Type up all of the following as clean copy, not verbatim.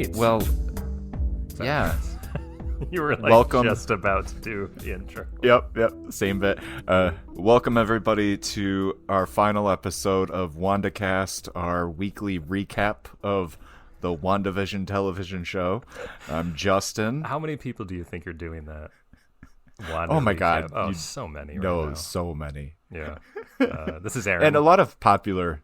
right. Well, yeah. You were like Welcome. just about to do the intro. Yep. Same bit. Welcome everybody to our final episode of WandaCast, our weekly recap of the WandaVision television show. I'm Justin. How many people do you think are doing that? Oh my God. Oh, so many. No, right now. so many. Yeah. This is Aaron. And a lot of popular,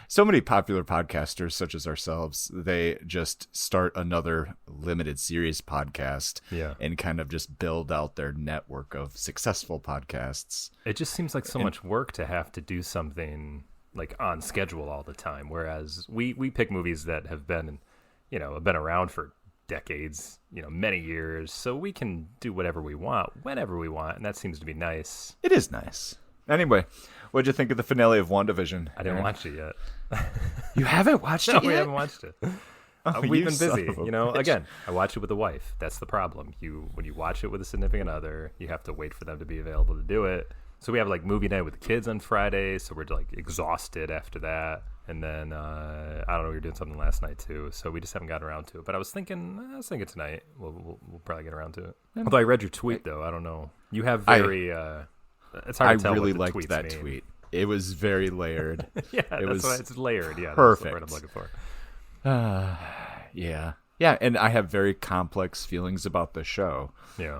so many popular podcasters such as ourselves, they just start another limited series podcast and kind of just build out their network of successful podcasts. It just seems like so much work to have to do something like on schedule all the time. Whereas we pick movies that have been around for decades, many years. So we can do whatever we want, whenever we want. And that seems to be nice. It is nice. Anyway, what'd you think of the finale of WandaVision? I didn't watch it yet. You haven't watched it No, yet? we haven't watched it. Oh, We've been son busy. of a bitch. Again, I watch it with a wife. That's the problem. When you watch it with a significant other, you have to wait for them to be available to do it. So we have like movie night with the kids on Friday, so we're like exhausted after that. And then I don't know, we were doing something last night too, so we just haven't gotten around to it. But I was thinking tonight we'll probably get around to it. Although I read your tweet though, I don't know. You have very it's hard to tell. I really what the liked tweets that mean. tweet. It was very layered. It's layered. Yeah, perfect. That's the word I'm looking for. Yeah, and I have very complex feelings about the show. Yeah.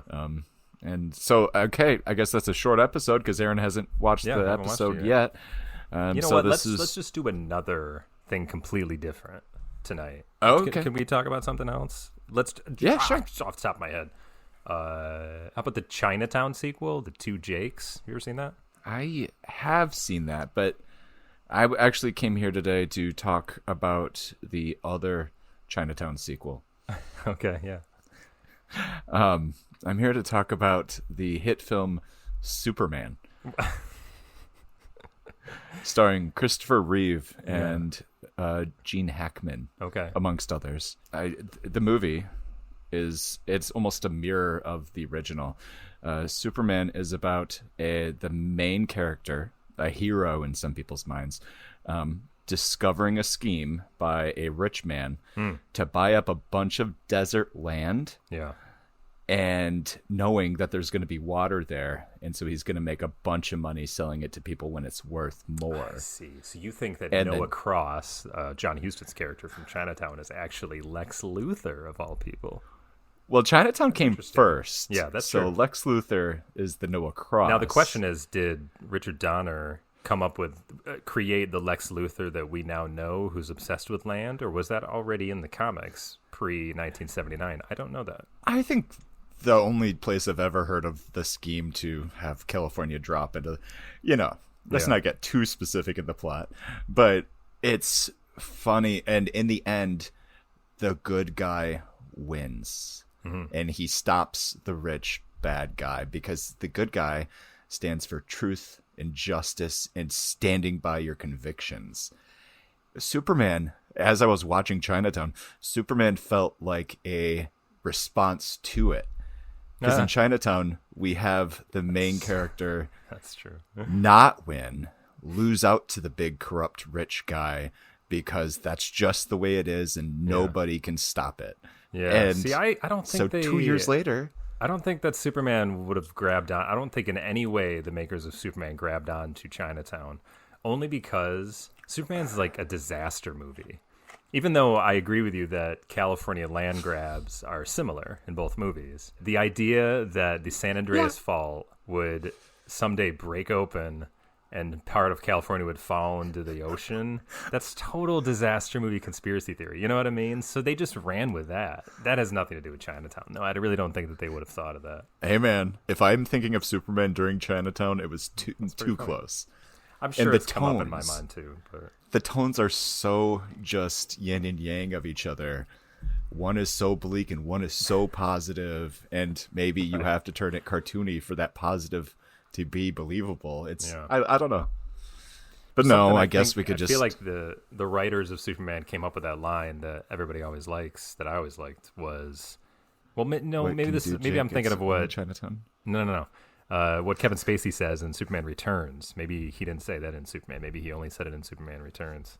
And so, okay, I guess that's a short episode because Aaron hasn't watched the episode yet. You know what? Let's just do another thing completely different tonight. Oh, okay. Can we talk about something else? Sure. Off the top of my head. How about the Chinatown sequel, The Two Jakes? You ever seen that? I have seen that, but I actually came here today to talk about the other Chinatown sequel. Okay, yeah. I'm here to talk about the hit film Superman, starring Christopher Reeve and Gene Hackman, amongst others. The movie it's almost a mirror of the original. Superman is about the main character, a hero in some people's minds, discovering a scheme by a rich man to buy up a bunch of desert land. Yeah. And knowing that there's going to be water there, and so he's going to make a bunch of money selling it to people when it's worth more. I see. So you think that And Noah then- Cross, John Huston's character from Chinatown, is actually Lex Luthor of all people? Well, Chinatown came first. Yeah, that's so true. Lex Luthor is the Noah Cross. Now the question is, did Richard Donner come up with, create the Lex Luthor that we now know who's obsessed with land, or was that already in the comics pre-1979? I don't know that. I think the only place I've ever heard of the scheme to have California drop into, let's not get too specific in the plot, but it's funny. And in the end, the good guy wins. And he stops the rich bad guy because the good guy stands for truth and justice and standing by your convictions. Superman, as I was watching Chinatown, Superman felt like a response to it. Because in Chinatown, we have the main character That's true. not win, lose out to the big corrupt rich guy because that's just the way it is and nobody can stop it. Yeah. And see, I don't think so 2 years later, I don't think that Superman would have grabbed on. I don't think in any way the makers of Superman grabbed on to Chinatown, only because Superman's like a disaster movie. Even though I agree with you that California land grabs are similar in both movies, the idea that the San Andreas Fault would someday break open and part of California would fall into the ocean, that's total disaster movie conspiracy theory. You know what I mean? So they just ran with that. That has nothing to do with Chinatown. No, I really don't think that they would have thought of that. hey man, if I'm thinking of Superman during Chinatown, it was too funny. close. I'm sure And it's come up in my tones. mind too. But The tones are so just yin and yang of each other. One is so bleak and one is so positive, and maybe you have to turn it cartoony for that positive to be believable. It's I don't know. But no, I guess we could just feel like the writers of Superman came up with that line that everybody always likes, that I always liked, was, well, no, What maybe can this do, maybe Jake? I'm thinking It's of what Chinatown. No. What Kevin Spacey says in Superman Returns. Maybe he didn't say that in Superman. Maybe he only said it in Superman Returns.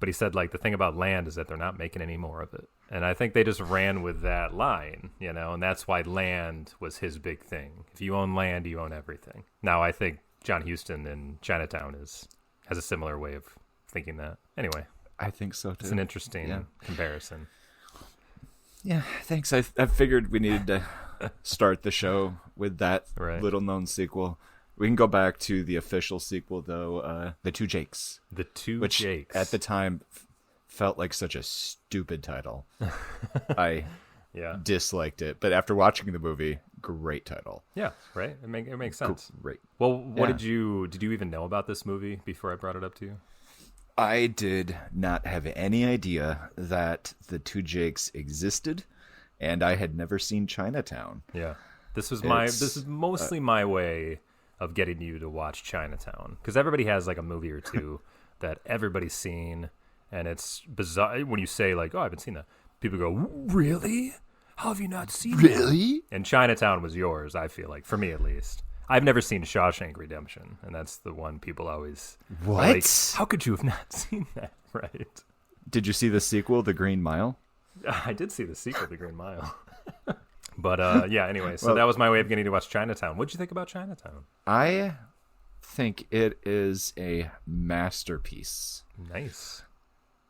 But he said, like, the thing about land is that they're not making any more of it. And I think they just ran with that line, you know, and that's why land was his big thing. If you own land, you own everything. Now, I think John Huston in Chinatown has a similar way of thinking that. Anyway. I think so, too. It's an interesting comparison. Yeah, thanks. I figured we needed to start the show with that little-known sequel. We can go back to the official sequel, though, The Two Jakes. The Two which Jakes. At the time felt like such a stupid title. I disliked it. But after watching the movie, great title. Yeah, right? It makes sense. Great. Well, did you even know about this movie before I brought it up to you? I did not have any idea that The Two Jakes existed, and I had never seen Chinatown. Yeah. This is mostly my way of getting you to watch Chinatown, because everybody has like a movie or two that everybody's seen, and it's bizarre when you say like, "Oh, I haven't seen that." People go, "Really? How have you not seen that?" And Chinatown was yours, I feel like, for me at least. I've never seen Shawshank Redemption, and that's the one people always like, how could you have not seen that? Right? Did you see the sequel, The Green Mile? I did see the sequel, The Green Mile. But anyway, so that was my way of getting to watch Chinatown. What'd you think about Chinatown? I think it is a masterpiece. Nice.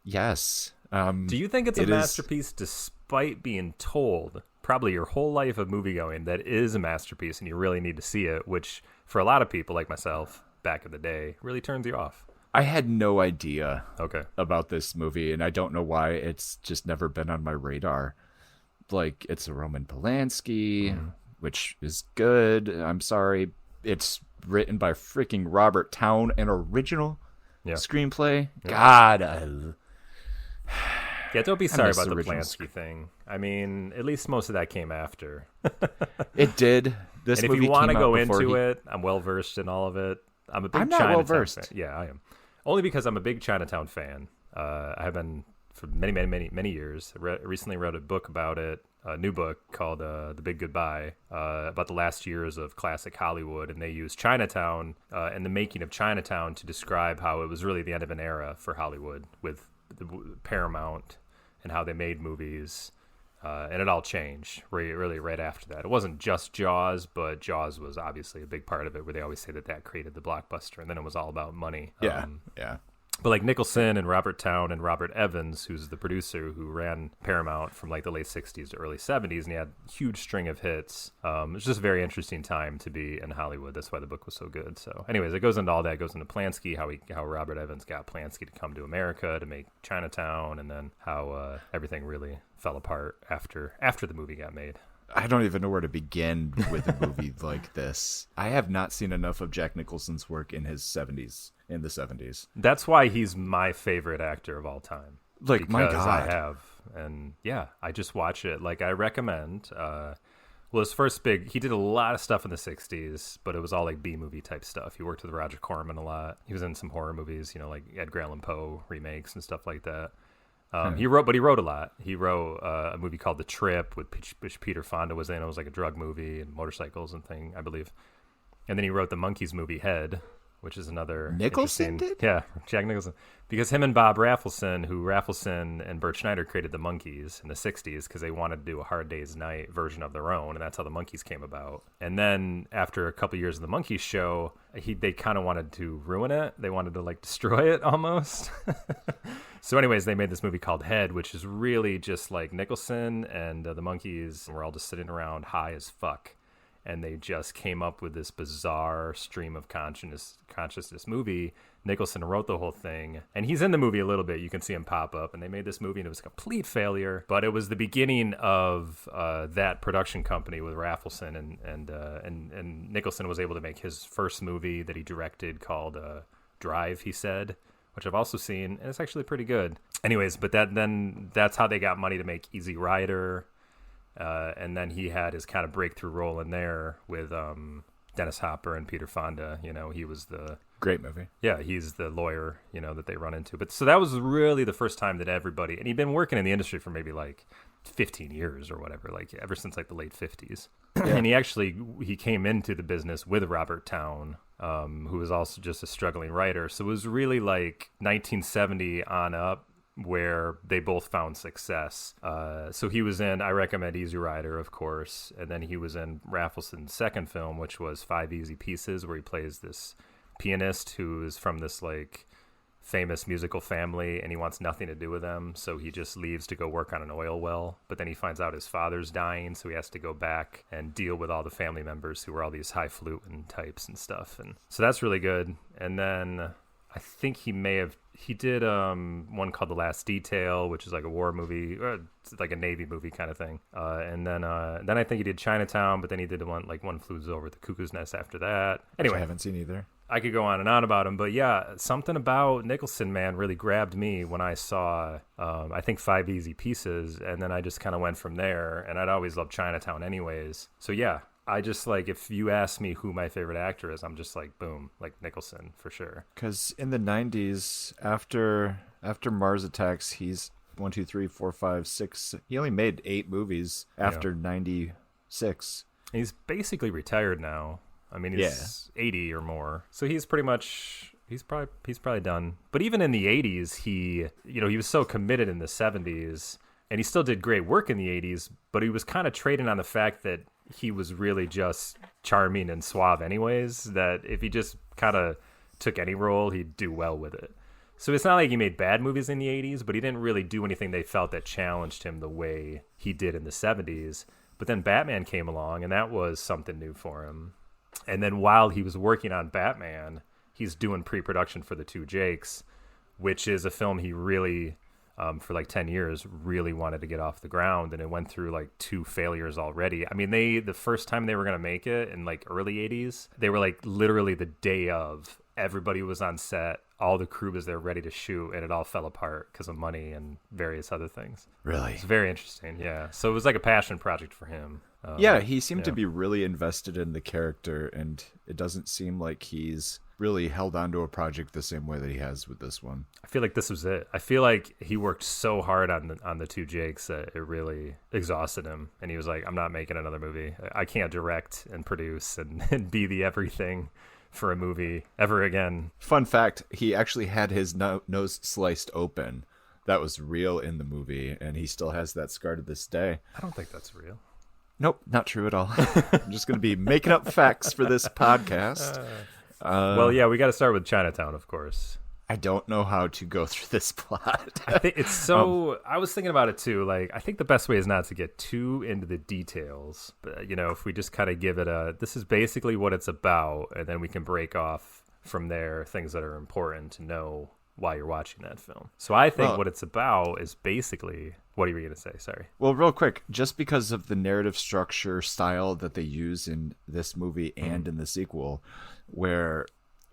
Yes. Do you think it's a masterpiece despite being told probably your whole life of moviegoing that is a masterpiece and you really need to see it, which for a lot of people like myself back in the day really turns you off? I had no idea about this movie, and I don't know why it's just never been on my radar. Like, it's a Roman Polanski, which is good. I'm sorry. It's written by freaking Robert Towne, an original screenplay. Yeah. God, yeah, don't be sorry about the Polanski thing. I mean, at least most of that came after. It did. This and movie if you want to go into it, I'm well versed in all of it. I'm not well versed. Yeah, I am. Only because I'm a big Chinatown fan. I have been for many years. Recently wrote a book about it, a new book called The Big Goodbye, about the last years of classic Hollywood, and they used Chinatown and the making of Chinatown to describe how it was really the end of an era for Hollywood with Paramount and how they made movies, and it all changed really right after that. It wasn't just Jaws, but Jaws was obviously a big part of it, where they always say that created the blockbuster, and then it was all about money. Yeah. But like Nicholson and Robert Towne and Robert Evans, who's the producer who ran Paramount from like the late 60s to early 70s, and he had a huge string of hits. It was just a very interesting time to be in Hollywood. That's why the book was so good. So anyways, it goes into all that. It goes into Polanski, how Robert Evans got Polanski to come to America to make Chinatown, and then how everything really fell apart after the movie got made. I don't even know where to begin with a movie like this. I have not seen enough of Jack Nicholson's work in the 70s. That's why he's my favorite actor of all time. Like, my God. I have. And yeah, I just watch it. Like, I recommend. His first he did a lot of stuff in the 60s, but it was all like B-movie type stuff. He worked with Roger Corman a lot. He was in some horror movies, like Edgar Allan Poe remakes and stuff like that. He wrote a lot. He wrote a movie called The Trip, which Peter Fonda was in. It was like a drug movie and motorcycles and thing, I believe. And then he wrote the Monkees movie Head, which is another Nicholson did? Yeah, Jack Nicholson. Because him and Bob Rafelson, and Bert Schneider created the Monkees in the 60s because they wanted to do a Hard Day's Night version of their own, and that's how the Monkees came about. And then after a couple years of the Monkees show, they kind of wanted to ruin it. They wanted to like destroy it almost. So anyways, they made this movie called Head, which is really just like Nicholson and the Monkees were all just sitting around high as fuck. And they just came up with this bizarre stream of consciousness movie. Nicholson wrote the whole thing, and he's in the movie a little bit. You can see him pop up, and they made this movie, and it was a complete failure. But it was the beginning of that production company with Rafelson, and Nicholson was able to make his first movie that he directed called Drive, he said, which I've also seen, and it's actually pretty good. Anyways, but that's how they got money to make Easy Rider. And then he had his kind of breakthrough role in there with Dennis Hopper and Peter Fonda. He was the great movie. Yeah, he's the lawyer, that they run into. But so that was really the first time that everybody, and he'd been working in the industry for maybe like 15 years or whatever, like ever since like the late 50s. Yeah. And he came into the business with Robert Towne who was also just a struggling writer. So it was really like 1970 on up where they both found success. So he was in, I recommend Easy Rider, of course, and then he was in Raffleson's second film, which was Five Easy Pieces, where he plays this pianist who is from this like famous musical family, and he wants nothing to do with them, so he just leaves to go work on an oil well. But then he finds out his father's dying, so he has to go back and deal with all the family members who are all these highfalutin types and stuff. And so that's really good. And then I think he did one called The Last Detail, which is like a war movie, or it's like a Navy movie kind of thing. And then I think he did Chinatown, but then he did One Flew Over the Cuckoo's Nest after that. Anyway, which I haven't seen either. I could go on and on about him, but yeah, something about Nicholson, man, really grabbed me when I saw, I think, Five Easy Pieces, and then I just kind of went from there, and I'd always loved Chinatown anyways. So yeah, I just like, if you ask me who my favorite actor is, I'm just like, boom, like Nicholson for sure. Because in the 90s, after Mars Attacks, he's 1, 2, 3, 4, 5, 6. He only made 8 movies after 96. He's basically retired now. I mean, he's 80 or more, so he's probably done. But even in the 80s, he was so committed in the 70s, and he still did great work in the 80s. But he was kind of trading on the fact that he was really just charming and suave, anyways. That if he just kind of took any role, he'd do well with it. So it's not like he made bad movies in the 80s, but he didn't really do anything they felt that challenged him the way he did in the 70s. But then Batman came along, and that was something new for him. And then while he was working on Batman, he's doing pre-production for The Two Jakes, which is a film he really, for like 10 years, really wanted to get off the ground. And it went through like 2 failures already. I mean, the first time they were going to make it in like early 80s, they were like literally the day of. Everybody was on set. All the crew was there ready to shoot, and it all fell apart because of money and various other things. Really? It's very interesting, yeah. So it was like a passion project for him. Yeah, he seemed to be really invested in the character, and it doesn't seem like he's really held on to a project the same way that he has with this one. I feel like this was it. I feel like he worked so hard on the Two Jakes that it really exhausted him, and he was like, I'm not making another movie. I can't direct and produce and be the everything for a movie ever again. Fun fact, he actually had his nose sliced open. That was real in the movie, and he still has that scar to this day. I don't think that's real. Nope, not true at all. I'm just going to be making up facts for this podcast. Well, yeah, we got to start with Chinatown, of course. I don't know how to go through this plot. I think it's so. I was thinking about it too. Like, I think the best way is not to get too into the details. But if we just kind of give it this is basically what it's about, and then we can break off from there things that are important to know while you're watching that film. So I think what it's about is basically. What are you going to say? Sorry. Well, real quick, just because of the narrative structure style that they use in this movie and in the sequel, where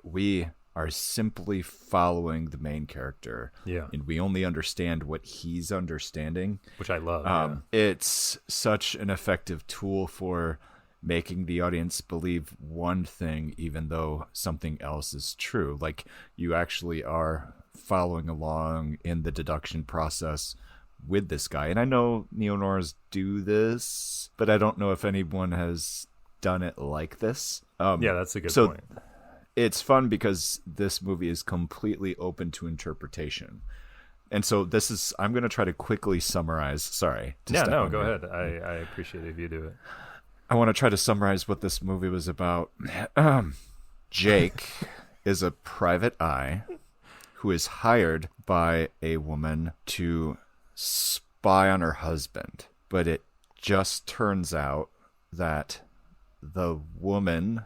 we are simply following the main character, and we only understand what he's understanding, which I love. It's such an effective tool for making the audience believe one thing even though something else is true. Like, you actually are following along in the deduction process with this guy. And I know neo-noirs do this, but I don't know if anyone has done it like this. Yeah, that's a good point. It's fun because this movie is completely open to interpretation. And so I'm going to try to quickly summarize. Sorry. Yeah, no, go ahead. I appreciate it if you do it. I want to try to summarize what this movie was about. Jake is a private eye who is hired by a woman to spy on her husband. But it just turns out that the woman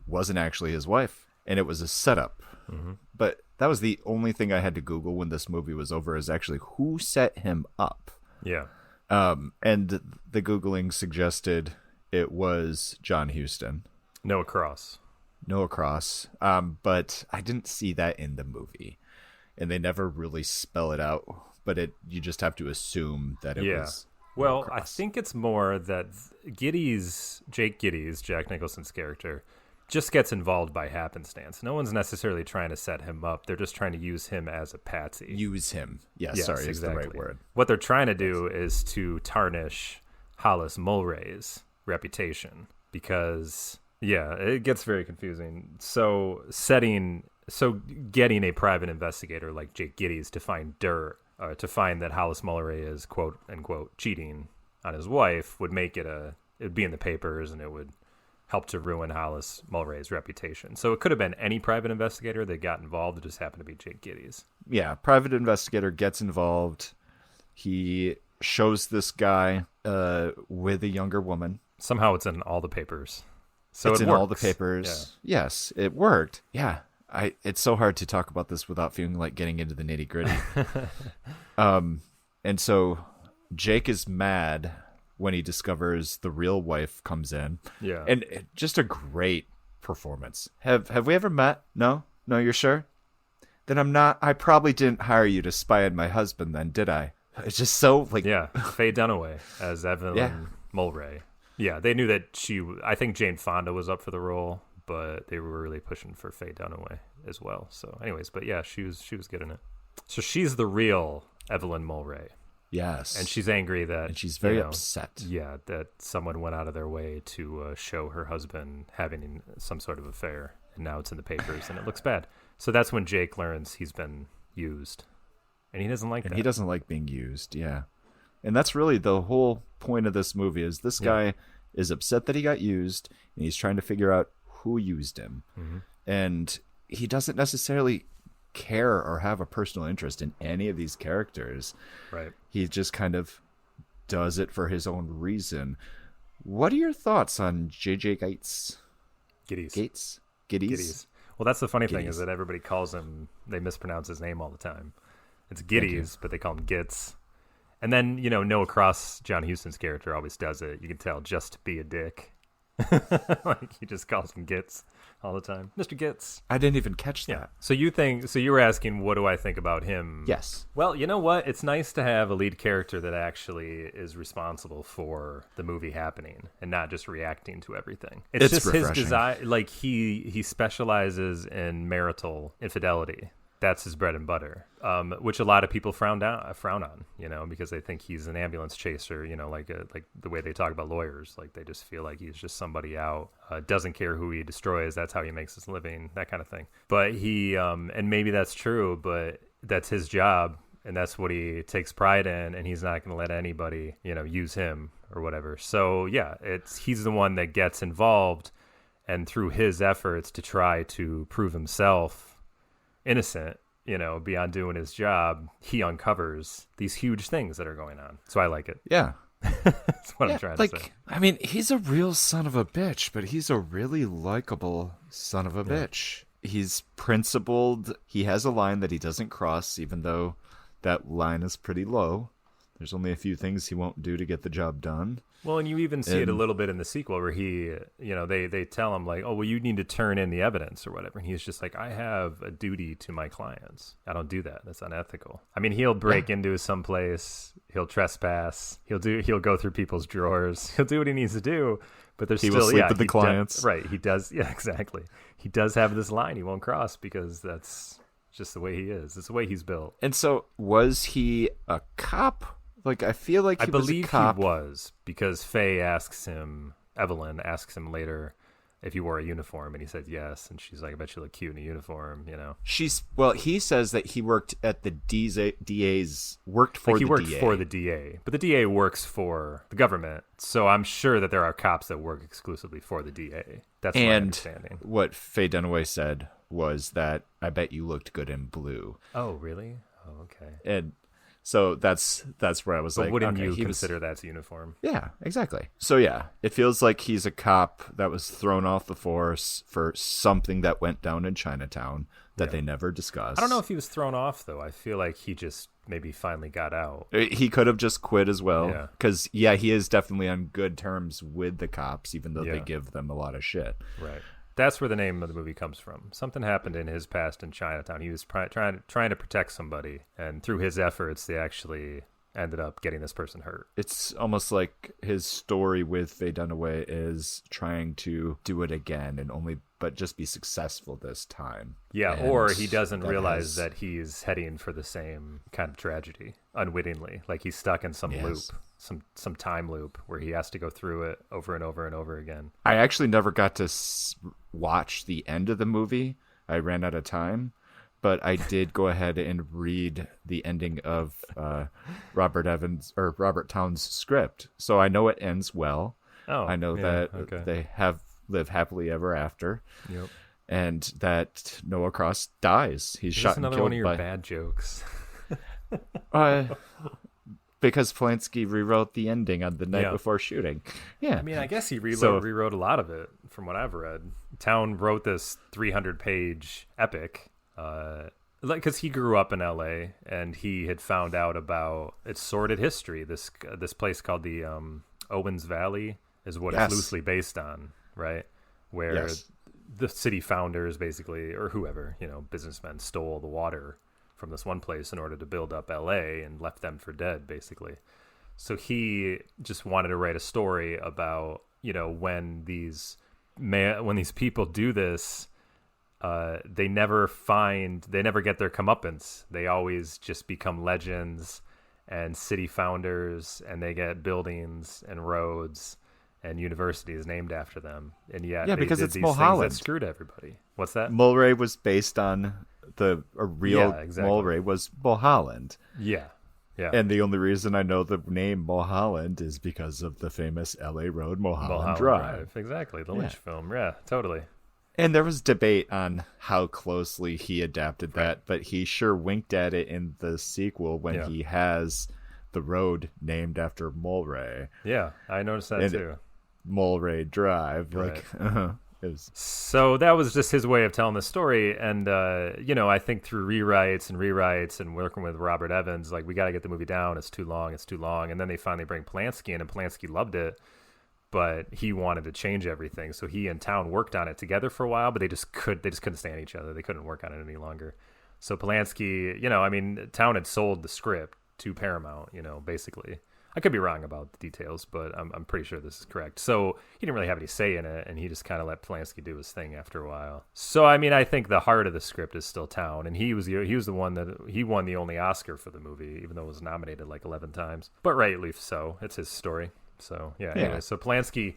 wasn't actually his wife, and it was a setup. Mm-hmm. But that was the only thing I had to Google when this movie was over, is actually who set him up. Yeah. And the Googling suggested it was John Huston. Noah Cross. But I didn't see that in the movie, and they never really spell it out. But you just have to assume that it was. Well, I think it's more that Jake Gittes, Jack Nicholson's character, just gets involved by happenstance. No one's necessarily trying to set him up. They're just trying to use him as a patsy. Use him. Yes, sorry, exactly. Is the right word. What they're trying to do is to tarnish Hollis Mulray's reputation, because Yeah, it gets very confusing. So getting a private investigator like Jake Gittes to find dirt, to find that Hollis Mulray is quote unquote cheating on his wife would make it would be in the papers, and it would help to ruin Hollis Mulray's reputation. So it could have been any private investigator that got involved. It just happened to be Jake Gittes. Yeah, private investigator gets involved. He shows this guy with a younger woman. Somehow it's in all the papers. So it's it in works. all the papers. Yeah. Yes, it worked. Yeah. It's so hard to talk about this without feeling like getting into the nitty gritty. And so Jake is mad when he discovers the real wife comes in. Yeah. And just a great performance. Have we ever met? No? No, you're sure? Then I probably didn't hire you to spy on my husband then, did I? It's just so like... Yeah, Faye Dunaway as Evelyn Mulray. Yeah, they knew that I think Jane Fonda was up for the role, but they were really pushing for Faye Dunaway as well. So anyways, but yeah, she was getting it. So she's the real Evelyn Mulray. Yes. And she's angry that... And she's very upset. Yeah, that someone went out of their way to show her husband having some sort of affair, and now it's in the papers, and it looks bad. So that's when Jake learns he's been used. And he doesn't like that. He doesn't like being used, yeah. And that's really the whole point of this movie is this guy is upset that he got used, and he's trying to figure out who used him. Mm-hmm. And he doesn't necessarily care or have a personal interest in any of these characters. Right. He just kind of does it for his own reason. What are your thoughts on J.J. Gates? Giddes. Well, that's the funny thing is that everybody calls him, they mispronounce his name all the time. It's Giddes, but they call him Gitz. And then, Noah Cross, John Huston's character, always does it. You can tell just to be a dick. Like he just calls him Gitz all the time. Mr. Gitz. I didn't even catch that. Yeah. So you were asking, what do I think about him? Yes. Well, you know what? It's nice to have a lead character that actually is responsible for the movie happening and not just reacting to everything. It's just refreshing. His desire. Like he specializes in marital infidelity. That's his bread and butter, which a lot of people frown on, because they think he's an ambulance chaser, like the way they talk about lawyers. Like they just feel like he's just somebody out, doesn't care who he destroys. That's how he makes his living, that kind of thing. But he, and maybe that's true, but that's his job. And that's what he takes pride in. And he's not going to let anybody, use him or whatever. So yeah, he's the one that gets involved, and through his efforts to try to prove himself innocent, beyond doing his job, he uncovers these huge things that are going on. So I like it. Yeah. That's what I'm trying to say. I mean, he's a real son of a bitch, but he's a really likable son of a bitch. He's principled. He has a line that he doesn't cross, even though that line is pretty low. There's only a few things he won't do to get the job done. Well, and you even see it a little bit in the sequel where he, they tell him like, oh, well, you need to turn in the evidence or whatever. And he's just like, I have a duty to my clients. I don't do that. That's unethical. I mean, he'll break into some place. He'll trespass. He'll go through people's drawers. He'll do what he needs to do. But there's he still, will sleep with the clients. Right. He does. Yeah, exactly. He does have this line he won't cross because that's just the way he is. It's the way he's built. And so was he a cop? Like, I feel like I believe he was, because Evelyn asks him later if he wore a uniform, and he said yes, and she's like, I bet you look cute in a uniform, He says that he worked at the DA's, worked for the DA, but the DA works for the government, so I'm sure that there are cops that work exclusively for the DA. That's my understanding. What Faye Dunaway said was that, I bet you looked good in blue. Oh, really? Oh, okay. And so that's where I was like, wouldn't you consider that's uniform? Yeah, exactly. So yeah, it feels like he's a cop that was thrown off the force for something that went down in Chinatown that they never discussed. I don't know if he was thrown off, though. I feel like he just maybe finally got out. He could have just quit as well. Because, he is definitely on good terms with the cops, even though they give them a lot of shit. Right. That's where the name of the movie comes from. Something happened in his past in Chinatown. He was trying to protect somebody, and through his efforts, they actually ended up getting this person hurt. It's almost like his story with Faye Dunaway is trying to do it again, but just be successful this time. Yeah, And or he doesn't that realize has- that he's heading for the same kind of tragedy unwittingly. Like he's stuck in some loop, some time loop where he has to go through it over and over and over again. I actually never got to watch the end of the movie. I ran out of time, but I did go ahead and read the ending of Robert Towne's script. So I know it ends well. Oh, I know yeah, that they have lived happily ever after. Yep. And that Noah Cross dies. He's shot and another killed one of your by bad jokes. because Polanski rewrote the ending on the night Yeah. before shooting. Yeah. I mean, I guess he So- rewrote a lot of it from what I've read. Town wrote this 300-page epic, because he grew up in L.A. and he had found out about its sordid history. This place called the Owens Valley is what Yes. it's loosely based on, right? Where Yes. the city founders, basically, or whoever, businessmen, stole the water from this one place in order to build up LA and left them for dead, basically. So he just wanted to write a story about, when these people do this, they never get their comeuppance. They always just become legends and city founders, and they get buildings and roads and universities named after them. And yet, Yeah, they because did it's these things Mulholland. that screwed everybody. What's that? Mulray was based on a real Yeah, exactly. Mulray was Mulholland. Yeah. And the only reason I know the name Mulholland is because of the famous LA Road Mulholland Drive. Exactly. The Lynch film. Yeah, totally. And there was debate on how closely he adapted that, but he sure winked at it in the sequel when Yeah. he has the road named after Mulray. Yeah, I noticed that And too. Mulray Drive. Like, it was, So that was just his way of telling the story. And, I think through rewrites and working with Robert Evans, like, we got to get the movie down. It's too long. And then they finally bring Polanski in, and Polanski loved it, but he wanted to change everything. So he and Town worked on it together for a while, but they just couldn't stand each other. They couldn't work on it any longer. So Polanski, Town had sold the script to Paramount, basically. I could be wrong about the details, but I'm pretty sure this is correct. So he didn't really have any say in it, and he just kind of let Polanski do his thing after a while. So I think the heart of the script is still Town, and he was the one that he won the only Oscar for the movie, even though it was nominated like 11 times. But rightly so, it's his story. So anyway, so Polanski.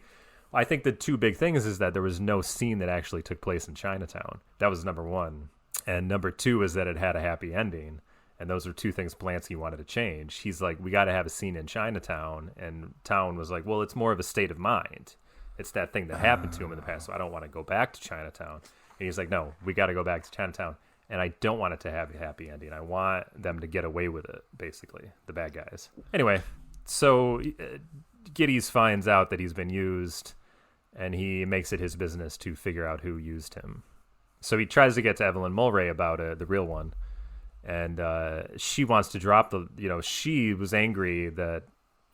I think the two big things is that there was no scene that actually took place in Chinatown. That was number one, and number two is that it had a happy ending. And those are two things Polanski wanted to change. He's like, we got to have a scene in Chinatown. And Town was like, well, it's more of a state of mind. It's that thing that happened to him in the past, so I don't want to go back to Chinatown. And he's like, no, we got to go back to Chinatown. And I don't want it to have a happy ending. I want them to get away with it, basically, the bad guys. Anyway, so Giddys finds out that he's been used, and he makes it his business to figure out who used him. So he tries to get to Evelyn Mulray about it, the real one. And she wants to drop she was angry that,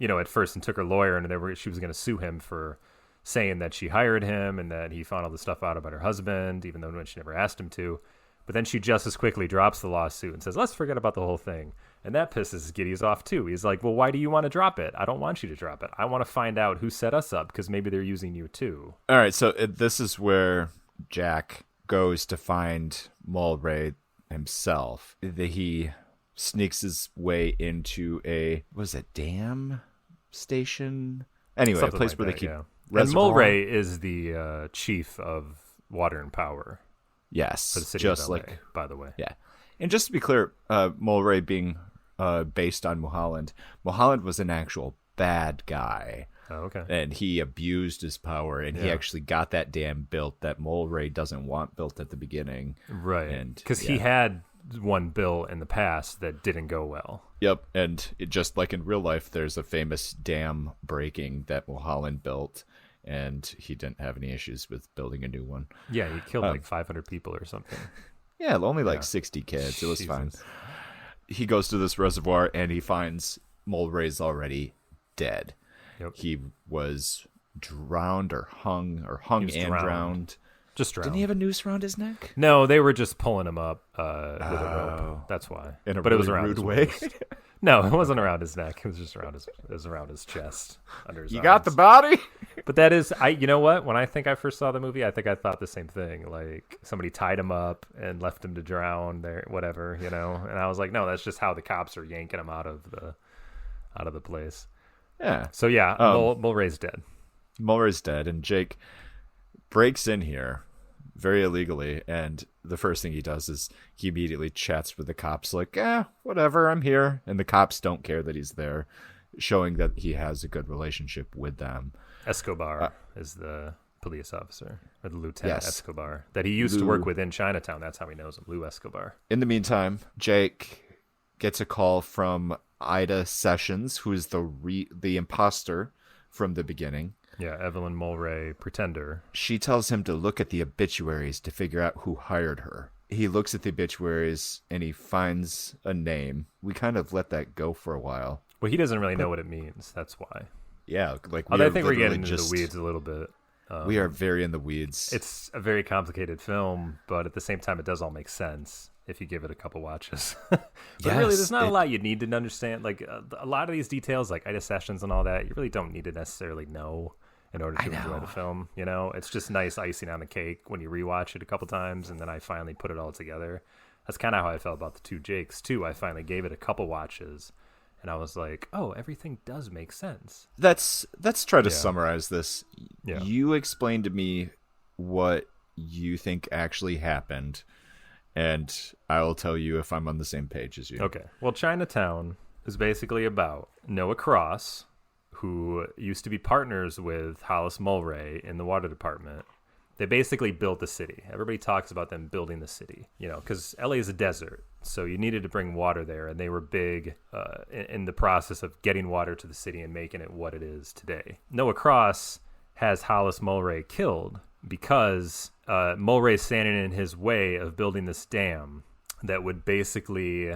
at first, and took her lawyer, and she was going to sue him for saying that she hired him and that he found all the stuff out about her husband, even though she never asked him to. But then she just as quickly drops the lawsuit and says, let's forget about the whole thing. And that pisses Giddys off, too. He's like, well, why do you want to drop it? I don't want you to drop it. I want to find out who set us up, because maybe they're using you, too. all right, so this is where Jack goes to find Mulray himself. He sneaks his way into a dam station? Anyway, Something a place like where that, they keep yeah. And reservoir. Mulray is the chief of Water and Power Yes, for the city just of LA, like by the way. yeah. And just to be clear, Mulray being based on Mulholland was an actual bad guy. Oh, okay. And he abused his power, and he actually got that dam built that Mulray doesn't want built at the beginning. Right. And because he had one built in the past that didn't go well. Yep. And it, just like in real life, there's a famous dam breaking that Mulholland built, and he didn't have any issues with building a new one. Yeah, he killed like 500 people or something. Yeah, only like 60 kids. It was fine. He goes to this reservoir, and he finds Mulray's already dead. Yep. He was drowned or hung He was and drowned. Just drowned. Didn't he have a noose around his neck? No, they were just pulling him up with a rope. That's why. In a but really it was around rude his way. waist. No, it wasn't around his neck. It was just around his chest, under his You arms. got the body? But that is, you know what? When I think I first saw the movie, I think I thought the same thing. Like somebody tied him up and left him to drown there, whatever, you know. And I was like, no, that's just how the cops are yanking him out of the place. Yeah. So yeah, Mulray's dead. Mulray's dead, and Jake breaks in here very illegally, and the first thing he does is he immediately chats with the cops like, whatever, I'm here. And the cops don't care that he's there, showing that he has a good relationship with them. Escobar is the police officer, or the Lieutenant Yes. Escobar, that he used to work with in Chinatown. That's how he knows him, Lou Escobar. In the meantime, Jake gets a call from Ida Sessions, who is the imposter from the beginning. Yeah, Evelyn Mulray, pretender. She tells him to look at the obituaries to figure out who hired her. He looks at the obituaries and he finds a name. We kind of let that go for a while. Well, he doesn't really know what it means. That's why. Yeah, like I think we're getting into the weeds a little bit. We are very in the weeds. It's a very complicated film, but at the same time, it does all make sense if you give it a couple watches. But really, there's not a lot you need to understand. Like a lot of these details, like Ida Sessions and all that, you really don't need to necessarily know in order to enjoy the film. You know, it's just nice icing on the cake when you rewatch it a couple times, and then I finally put it all together. That's kind of how I felt about the two Jakes too. I finally gave it a couple watches, and I was like, oh, everything does make sense. Let's try to summarize this. Yeah. You explain to me what you think actually happened, and I will tell you if I'm on the same page as you. Okay. Well, Chinatown is basically about Noah Cross, who used to be partners with Hollis Mulray in the water department. They basically built the city. Everybody talks about them building the city, you know, because LA is a desert. So you needed to bring water there. And they were big in the process of getting water to the city and making it what it is today. Noah Cross has Hollis Mulray killed because Mulray's standing in his way of building this dam that would basically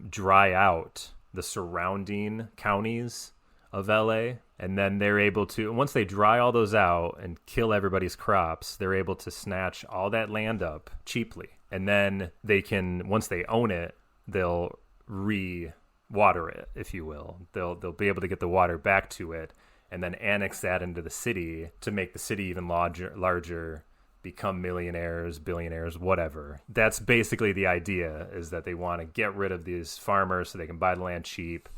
dry out the surrounding counties of LA, and then they're able to, once they dry all those out and kill everybody's crops, they're able to snatch all that land up cheaply, and then they can, once they own it, they'll re-water it, if you will. They'll be able to get the water back to it and then annex that into the city to make the city even larger, become millionaires, billionaires, whatever. That's basically the idea, is that they want to get rid of these farmers so they can buy the land cheap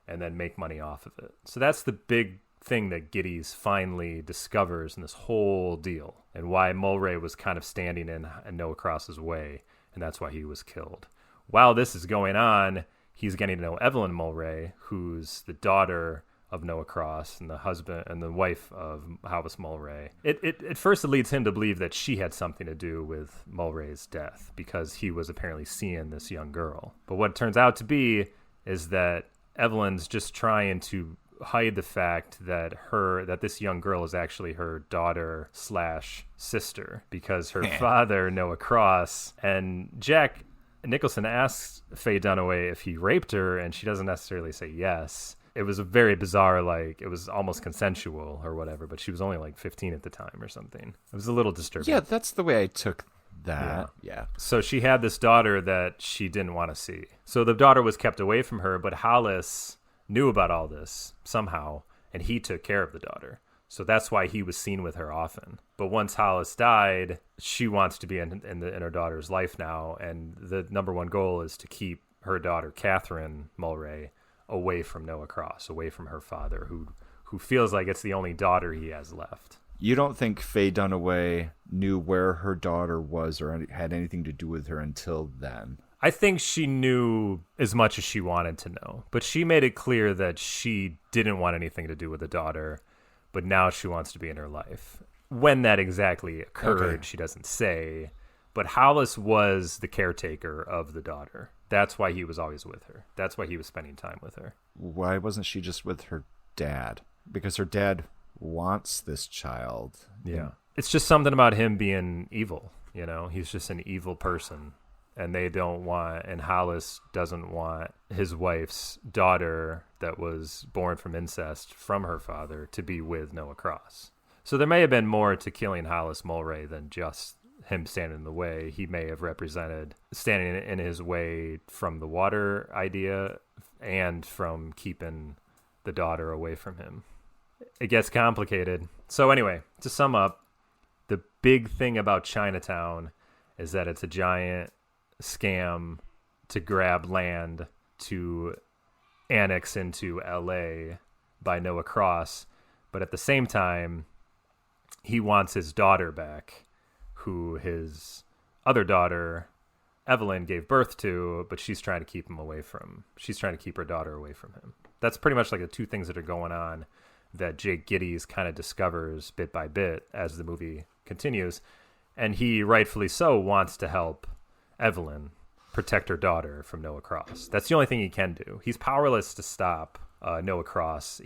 and then make money off of it. So that's the big thing that Giddys finally discovers in this whole deal, and why Mulray was kind of standing in Noah Cross's way, and that's why he was killed. While this is going on, he's getting to know Evelyn Mulray, who's the daughter of Noah Cross and the husband and the wife of Hollis Mulray. At first it leads him to believe that she had something to do with Mulray's death, because he was apparently seeing this young girl. But what it turns out to be is that Evelyn's just trying to hide the fact that this young girl is actually her daughter / sister, because her father, Noah Cross, and Jack Nicholson asks Faye Dunaway if he raped her, and she doesn't necessarily say yes. It was a very bizarre, like, it was almost consensual or whatever, but she was only like 15 at the time or something. It was a little disturbing. Yeah, that's the way I took that. Yeah. So she had this daughter that she didn't want to see. So the daughter was kept away from her, but Hollis knew about all this somehow, and he took care of the daughter. So that's why he was seen with her often. But once Hollis died, she wants to be in her daughter's life now, and the number one goal is to keep her daughter, Catherine Mulray, away from Noah Cross, away from her father, who feels like it's the only daughter he has left. You don't think Faye Dunaway knew where her daughter was or had anything to do with her until then? I think she knew as much as she wanted to know, but she made it clear that she didn't want anything to do with the daughter, but now she wants to be in her life. When that exactly occurred, She doesn't say, but Hollis was the caretaker of the daughter. That's why he was always with her. That's why he was spending time with her. Why wasn't she just with her dad? Because her dad wants this child. Yeah. It's just something about him being evil, you know? He's just an evil person. And Hollis doesn't want his wife's daughter that was born from incest from her father to be with Noah Cross. So there may have been more to killing Hollis Mulray than just him standing in the way. He may have represented standing in his way from the water idea and from keeping the daughter away from him. It gets complicated. So anyway, to sum up, the big thing about Chinatown is that it's a giant scam to grab land to annex into LA by Noah Cross. But at the same time, he wants his daughter back, who his other daughter, Evelyn, gave birth to, but she's trying to keep her daughter away from him. That's pretty much like the two things that are going on that Jake Gittes kind of discovers bit by bit as the movie continues. And he, rightfully so, wants to help Evelyn protect her daughter from Noah Cross. That's the only thing he can do. He's powerless to stop Noah Cross.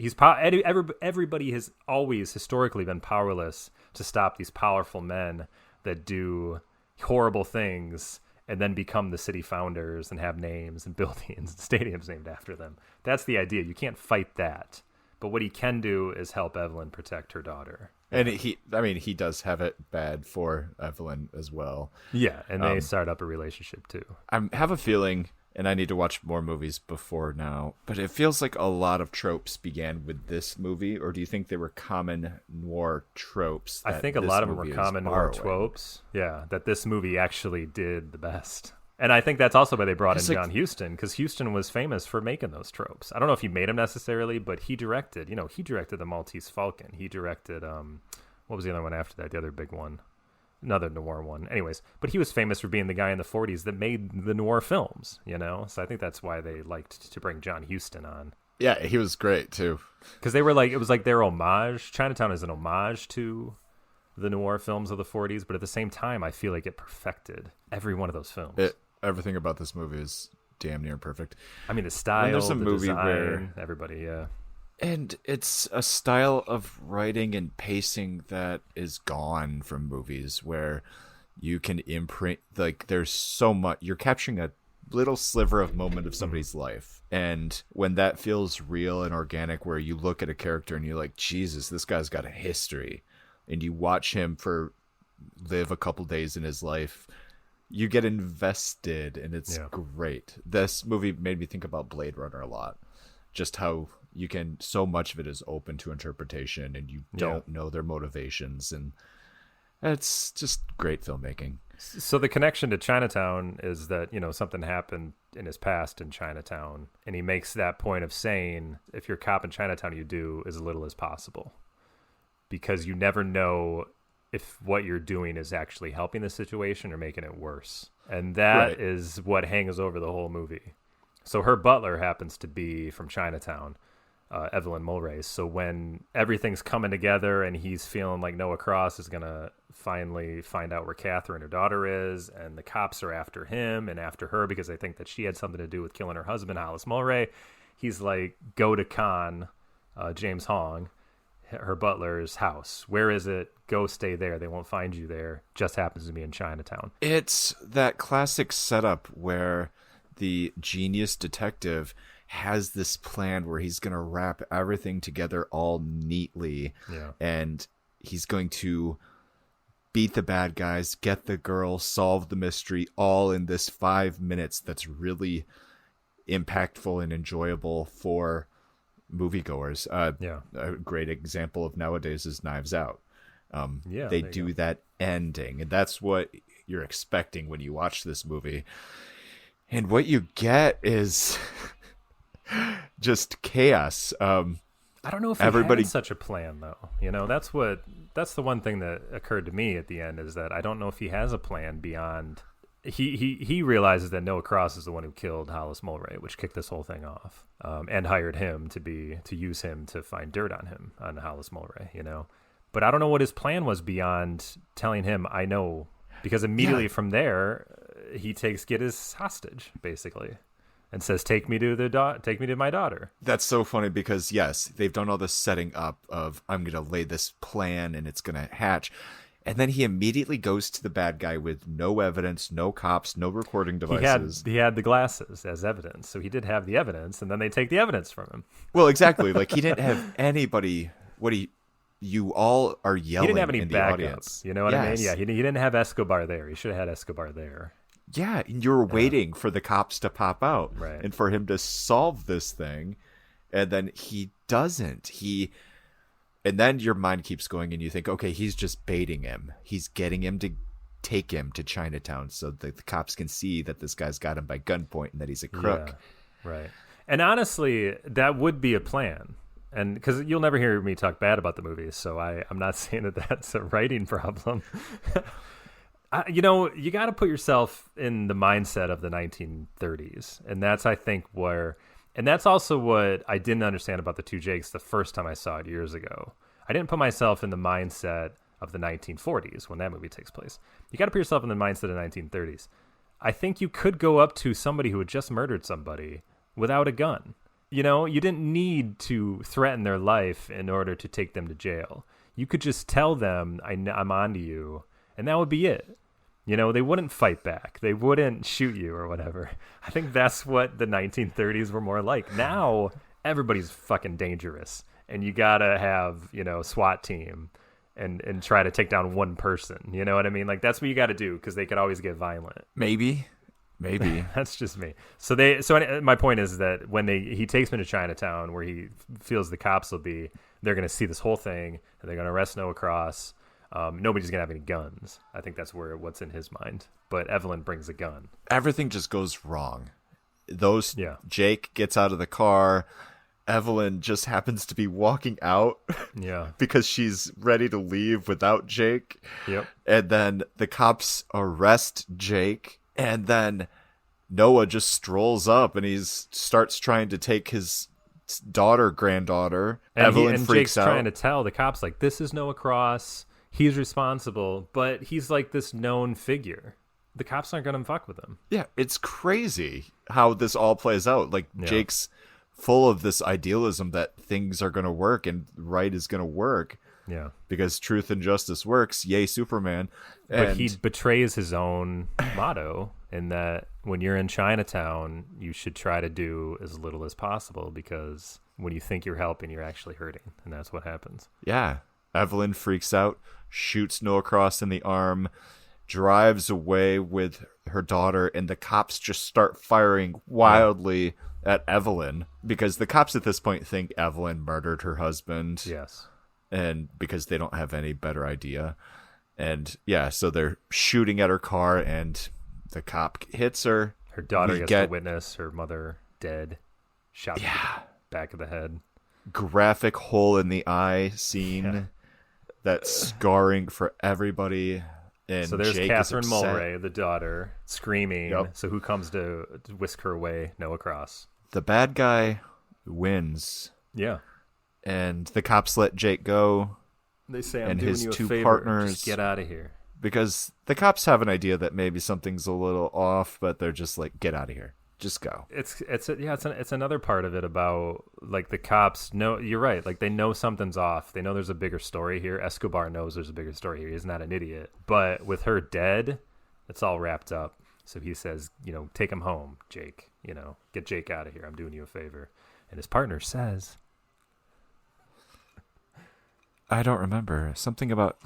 Everybody has always historically been powerless to stop these powerful men that do horrible things and then become the city founders and have names and buildings and stadiums named after them. That's the idea. You can't fight that. But what he can do is help Evelyn protect her daughter. And he does have it bad for Evelyn as well. Yeah, and they start up a relationship too. I have a feeling, and I need to watch more movies before now, but it feels like a lot of tropes began with this movie, or do you think they were common noir tropes? I think a lot of them were common noir tropes. Yeah, that this movie actually did the best. And I think that's also why they brought in John Huston, because Huston was famous for making those tropes. I don't know if he made them necessarily, but he directed The Maltese Falcon. He directed, what was the other one after that? The other big one. Another noir one. Anyways, but he was famous for being the guy in the 40s that made the noir films, So I think that's why they liked to bring John Huston on. Yeah, he was great too. Because it was like their homage. Chinatown is an homage to the noir films of the 40s, but at the same time, I feel like it perfected every one of those films. Everything about this movie is damn near perfect. I mean, the style, there's a movie design, where everybody, yeah. And it's a style of writing and pacing that is gone from movies, where you can imprint, like, there's so much, you're capturing a little sliver of moment of somebody's life. And when that feels real and organic, where you look at a character and you're like, Jesus, this guy's got a history, and you watch him live a couple days in his life, you get invested, and it's great. This movie made me think about Blade Runner a lot. Just how so much of it is open to interpretation, and you don't know their motivations, and it's just great filmmaking. So the connection to Chinatown is that, something happened in his past in Chinatown, and he makes that point of saying, if you're a cop in Chinatown, you do as little as possible, because you never know if what you're doing is actually helping the situation or making it worse. And that is what hangs over the whole movie. So her butler happens to be from Chinatown, Evelyn Mulray. So when everything's coming together and he's feeling like Noah Cross is going to finally find out where Catherine, her daughter, is, and the cops are after him and after her because they think that she had something to do with killing her husband, Hollis Mulray, he's like, go to James Hong, her butler's house. Where is it? Go stay there. They won't find you there. Just happens to be in Chinatown. It's that classic setup where the genius detective has this plan where he's going to wrap everything together all neatly. Yeah. And he's going to beat the bad guys, get the girl, solve the mystery, all in this 5 minutes that's really impactful and enjoyable for moviegoers. A great example of nowadays is Knives Out. They do that ending, and that's what you're expecting when you watch this movie. And what you get is just chaos. I don't know if everybody had such a plan, though. That's the one thing that occurred to me at the end, is that I don't know if he has a plan beyond. He realizes that Noah Cross is the one who killed Hollis Mulray, which kicked this whole thing off, and hired him to use him to find dirt on Hollis Mulray, But I don't know what his plan was beyond telling him, I know, because immediately from there, he takes Gittes hostage, basically, and says, take me to my daughter. That's so funny because, yes, they've done all this setting up of, I'm going to lay this plan and it's going to hatch. And then he immediately goes to the bad guy with no evidence, no cops, no recording devices. He had the glasses as evidence, so he did have the evidence, and then they take the evidence from him. Well, exactly. Like, he didn't have anybody. What he you all are He yelling didn't have any in the backup. audience. You know what I mean? Yes. Yeah, he didn't have Escobar there. He should have had Escobar there. Yeah, and you're waiting for the cops to pop out Right. and for him to solve this thing, and then he doesn't. And then your mind keeps going, and you think, okay, he's just baiting him. He's getting him to take him to Chinatown so that the cops can see that this guy's got him by gunpoint and that he's a crook. Yeah, right. And honestly, that would be a plan. And because you'll never hear me talk bad about the movies, so I'm not saying that that's a writing problem. You got to put yourself in the mindset of the 1930s. And that's, I think, and that's also what I didn't understand about The Two Jakes the first time I saw it years ago. I didn't put myself in the mindset of the 1940s when that movie takes place. You got to put yourself in the mindset of the 1930s. I think you could go up to somebody who had just murdered somebody without a gun. You didn't need to threaten their life in order to take them to jail. You could just tell them, I'm on to you, and that would be it. They wouldn't fight back. They wouldn't shoot you or whatever. I think that's what the 1930s were more like. Now, everybody's fucking dangerous, and you gotta have, SWAT team and try to take down one person. You know what I mean? Like, that's what you got to do, because they could always get violent. Maybe. That's just me. So my point is that when he takes me to Chinatown, where he feels the cops will be, they're going to see this whole thing, and they're going to arrest Noah Cross. Nobody's going to have any guns. I think that's what's in his mind. But Evelyn brings a gun. Everything just goes wrong. Jake gets out of the car. Evelyn just happens to be walking out. Yeah. Because she's ready to leave without Jake. Yep. And then the cops arrest Jake. And then Noah just strolls up and he starts trying to take his granddaughter. And Evelyn freaks freaks out. out. Trying to tell the cops, like, this is Noah Cross. He's responsible. But he's like this known figure. The cops aren't going to fuck with him. Yeah, it's crazy how this all plays out. Like, Jake's full of this idealism that things are going to work and right is going to work. Yeah. Because truth and justice works. Yay, Superman. But he betrays his own motto in that when you're in Chinatown, you should try to do as little as possible, because when you think you're helping, you're actually hurting. And that's what happens. Yeah. Evelyn freaks out, shoots Noah Cross in the arm, drives away with her daughter, and the cops just start firing wildly at Evelyn, because the cops at this point think Evelyn murdered her husband. Yes. And because they don't have any better idea. And so they're shooting at her car, and the cop hits her. Her daughter gets to witness her mother dead, shot in the back of the head. Graphic hole in the eye scene. That's scarring for everybody. And so there's Jake Catherine Mulray, the daughter, screaming. Yep. So who comes to whisk her away? Noah Cross. The bad guy wins. Yeah. And the cops let Jake go. They say, I'm and doing his you a two favor. partners Just get out of here. Because the cops have an idea that maybe something's a little off, but they're just like, get out of here. Just go. It's another part of it about, like, the cops know, you're right, like, they know something's off. They know there's a bigger story here. Escobar knows there's a bigger story here. He's not an idiot. But with her dead, it's all wrapped up. So he says, take him home, Jake. Get Jake out of here. I'm doing you a favor. And his partner says, I don't remember. Something about,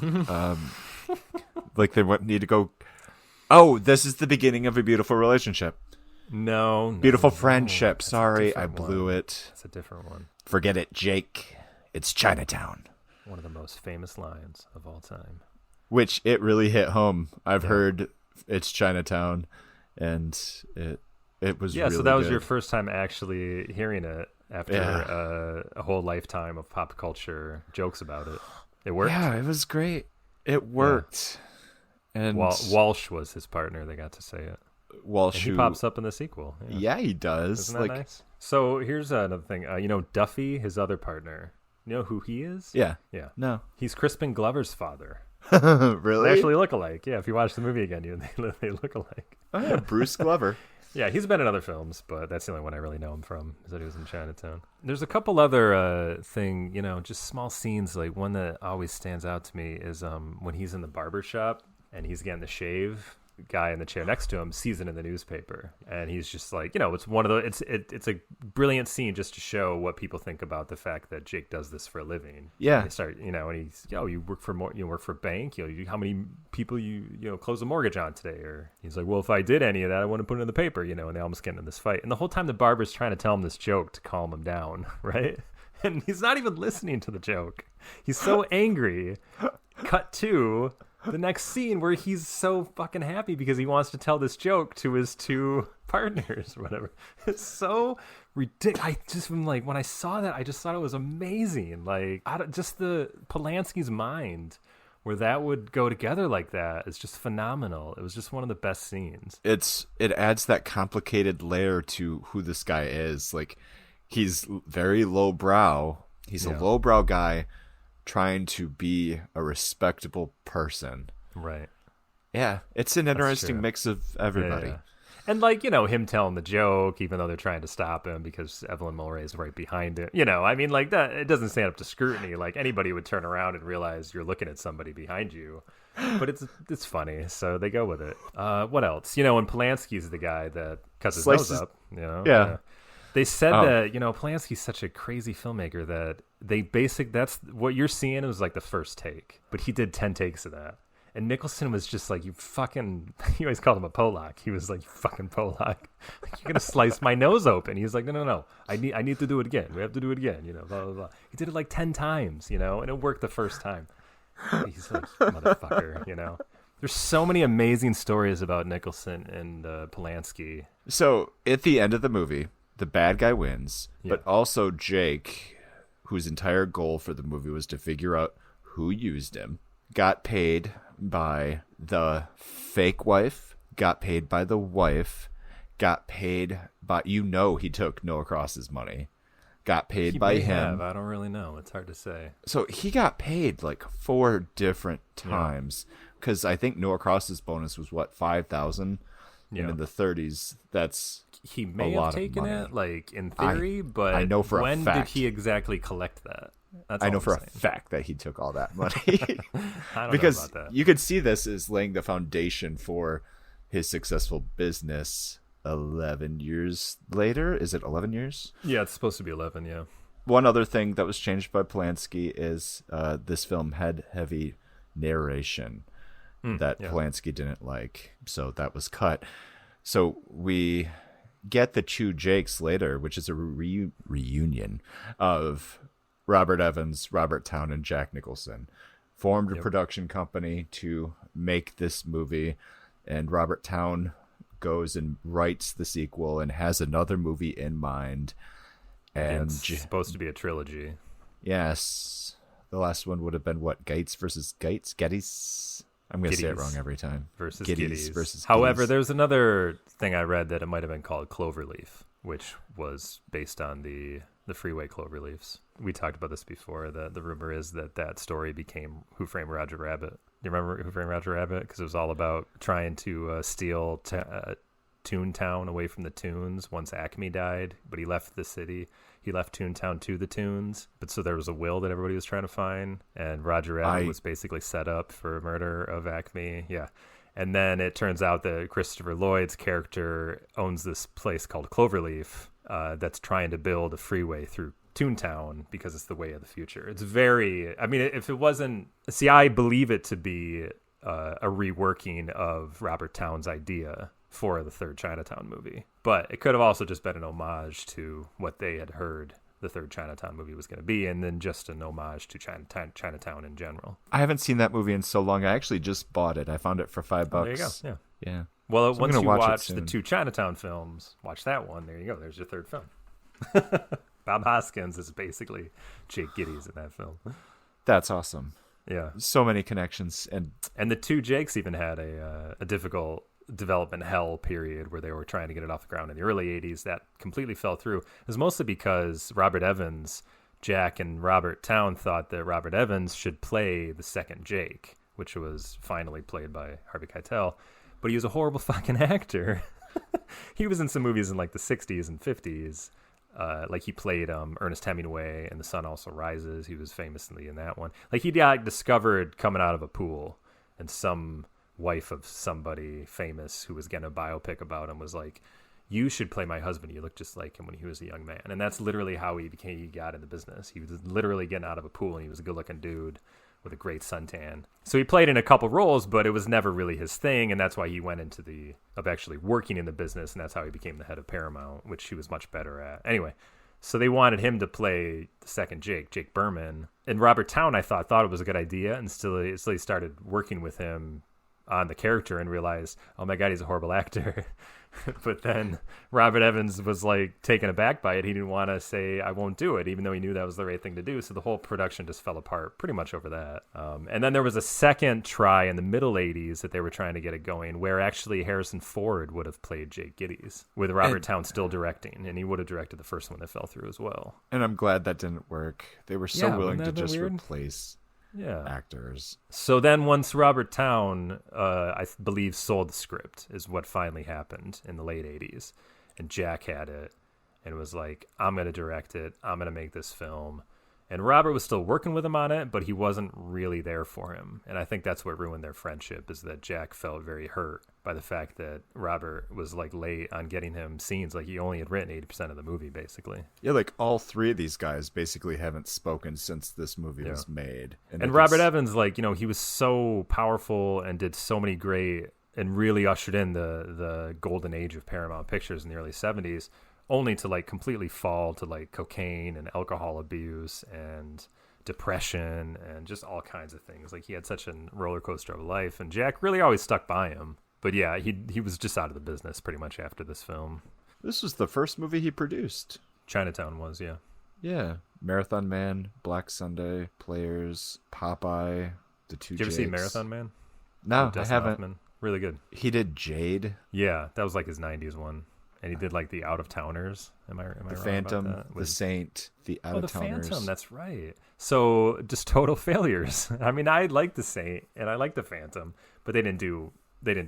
like, they need to go. Oh, this is the beginning of a beautiful relationship. No. Beautiful friendship. Sorry, I blew it. It's a different one. Forget it, Jake. It's Chinatown. One of the most famous lines of all time. Which it really hit home. I've heard it's Chinatown, and it was really so that was good. your first time actually hearing it after a whole lifetime of pop culture jokes about it. It worked. Yeah, it was great. It worked. Yeah. And Walsh was his partner. They got to say it. Walsh, he pops up in the sequel. Yeah, he does. Isn't that nice? So here's another thing. Duffy, his other partner. You know who he is? Yeah. Yeah. No. He's Crispin Glover's father. Really? They actually look alike. Yeah, if you watch the movie again, they look alike. Oh, yeah, Bruce Glover. Yeah, he's been in other films, but that's the only one I really know him from, is that he was in Chinatown. There's a couple other just small scenes. Like, one that always stands out to me is when he's in the barber shop and he's getting the shave, guy in the chair next to him sees it in the newspaper, and he's just like, it's one of the it's a brilliant scene just to show what people think about the fact that Jake does this for a living. Yeah. And they start, and he's, you work for a bank, how many people you close a mortgage on today? Or he's like, well, if I did any of that, I wouldn't put it in the paper, and they almost get into this fight. And the whole time the barber's trying to tell him this joke to calm him down, right? And he's not even listening to the joke. He's so angry. Cut to the next scene where he's so fucking happy because he wants to tell this joke to his two partners or whatever. It's so ridiculous. When I saw that, I just thought it was amazing. Like, just the Polanski's mind where that would go together like that is just phenomenal. It was just one of the best scenes. It adds that complicated layer to who this guy is. Like, he's very lowbrow. He's a lowbrow guy trying to be a respectable person. Right. Yeah, it's an interesting mix of everybody. Yeah. And him telling the joke, even though they're trying to stop him because Evelyn Mulwray is right behind it. That it doesn't stand up to scrutiny. Like, anybody would turn around and realize you're looking at somebody behind you. But it's funny, so they go with it. What else? And Polanski's the guy that cuts his nose up. Yeah. They said that, Polanski's such a crazy filmmaker that that's what you're seeing was like the first take, but he did 10 takes of that. And Nicholson was just like, he always called him a Polak. He was like, you fucking Polak. Like, you're going to slice my nose open. He's like, no. I need to do it again. We have to do it again, blah, blah, blah. He did it like 10 times, and it worked the first time. He's like, motherfucker, There's so many amazing stories about Nicholson and Polanski. So at the end of the movie, the bad guy wins, but also Jake, whose entire goal for the movie was to figure out who used him, got paid by the fake wife, got paid by the wife, got paid by, he took Noah Cross's money, got paid by him. I don't really know. It's hard to say. So he got paid like 4 different times because I think Noah Cross's bonus was what, 5,000? And in the 30s, that's he may have taken it, like, in theory, but I know for a fact. When did he exactly collect that? I know for a fact that he took all that money. I don't because know about that. You could see this as laying the foundation for his successful business 11 years later. Is it 11 years? Yeah, it's supposed to be 11, yeah. One other thing that was changed by Polanski is this film had heavy narration that Polanski didn't like, so that was cut. So we get the two Jakes later, which is a reunion of Robert Evans, Robert Towne, and Jack Nicholson. Formed a production company to make this movie, and Robert Towne goes and writes the sequel and has another movie in mind. And it's supposed to be a trilogy. Yes. The last one would have been what? Gates versus Gates? Geddes? I'm going to say it wrong every time. Versus Geddes versus However, Geddes. there's another thing I read that it might have been called Cloverleaf, which was based on the Freeway Cloverleafs. We talked about this before. The rumor is that story became Who Framed Roger Rabbit. Do you remember Who Framed Roger Rabbit? Because it was all about trying to steal Toontown away from the Toons once Acme died, but he left the city. He left Toontown to the Toons, but so there was a will that everybody was trying to find, and Roger Rabbit was basically set up for a murder of Acme. Yeah. And then it turns out that Christopher Lloyd's character owns this place called Cloverleaf that's trying to build a freeway through Toontown because it's the way of the future. It's very, I mean, if it wasn't, see, I believe it to be a reworking of Robert Towne's idea for the third Chinatown movie. But it could have also just been an homage to what they had heard the third Chinatown movie was going to be, and then just an homage to Chinatown in general. I haven't seen that movie in so long. I actually just bought it. I found it for $5. There you go. Yeah. Well, so once you watch the two Chinatown films, watch that one. There you go. There's your third film. Bob Hoskins is basically Jake Geddes in that film. That's awesome. Yeah. So many connections. And the two Jakes even had a difficult development hell period where they were trying to get it off the ground in the early 80s. That completely fell through. It was mostly because Robert Evans, Jack, and Robert Towne thought that Robert Evans should play the second Jake, which was finally played by Harvey Keitel. But he was a horrible fucking actor. He was in some movies in like the 60s and 50s. Like he played Ernest Hemingway in The Sun Also Rises. He was famously in that one. Like he got discovered coming out of a pool, and some wife of somebody famous who was getting a biopic about him was like, you should play my husband. You look just like him when he was a young man. And that's literally how he got in the business. He was literally getting out of a pool, and he was a good-looking dude with a great suntan. So he played in a couple roles, but it was never really his thing, and that's why he went into of actually working in the business, and that's how he became the head of Paramount, which he was much better at. Anyway, so they wanted him to play the second Jake Berman. And Robert Towne, I thought it was a good idea, and still he started working with him on the character and realized, oh my God, he's a horrible actor. But then Robert Evans was like taken aback by it. He didn't want to say, I won't do it, even though he knew that was the right thing to do. So the whole production just fell apart pretty much over that. And then there was a second try in the middle 80s that they were trying to get it going, where actually Harrison Ford would have played Jake Gittes with Robert Towne still directing. And he would have directed the first one that fell through as well. And I'm glad that didn't work. They were so willing to just replace actors. So then once Robert Towne, I believe, sold the script is what finally happened in the late 80s. And Jack had it and was like, I'm going to direct it. I'm going to make this film. And Robert was still working with him on it, but he wasn't really there for him. And I think that's what ruined their friendship, is that Jack felt very hurt by the fact that Robert was like late on getting him scenes. Like he only had written 80% of the movie, basically. Yeah, like all three of these guys basically haven't spoken since this movie was made. And Robert Evans, like, he was so powerful and did so many great, and really ushered in the golden age of Paramount Pictures in the early 70s. Only to like completely fall to like cocaine and alcohol abuse and depression and just all kinds of things. Like he had such a roller coaster of life, and Jack really always stuck by him. But yeah, he was just out of the business pretty much after this film. This was the first movie he produced. Chinatown was, yeah. Yeah. Marathon Man, Black Sunday, Players, Popeye, The Two Jakes. Did you ever see Marathon Man? No, I haven't. Hoffman. Really good. He did Jade. Yeah, that was like his 90s one. And he did like the Out of Towners. Am I wrong Phantom, about that? The Saint, the Out of Towners. The Phantom, that's right. So just total failures. I mean, I like the Saint and I like the Phantom, but they didn't do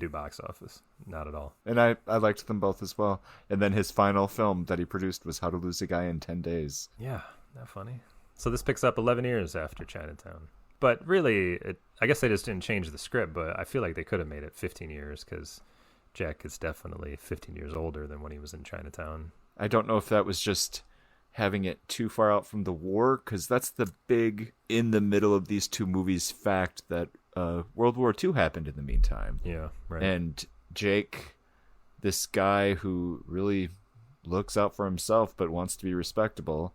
box office, not at all. And I liked them both as well. And then his final film that he produced was How to Lose a Guy in 10 Days. Yeah, not funny. So this picks up 11 years after Chinatown. But really, I guess they just didn't change the script, but I feel like they could have made it 15 years because Jack is definitely 15 years older than when he was in Chinatown. I don't know if that was just having it too far out from the war, because that's the big, in the middle of these two movies, fact that World War II happened in the meantime. Yeah, right. And Jake, this guy who really looks out for himself but wants to be respectable,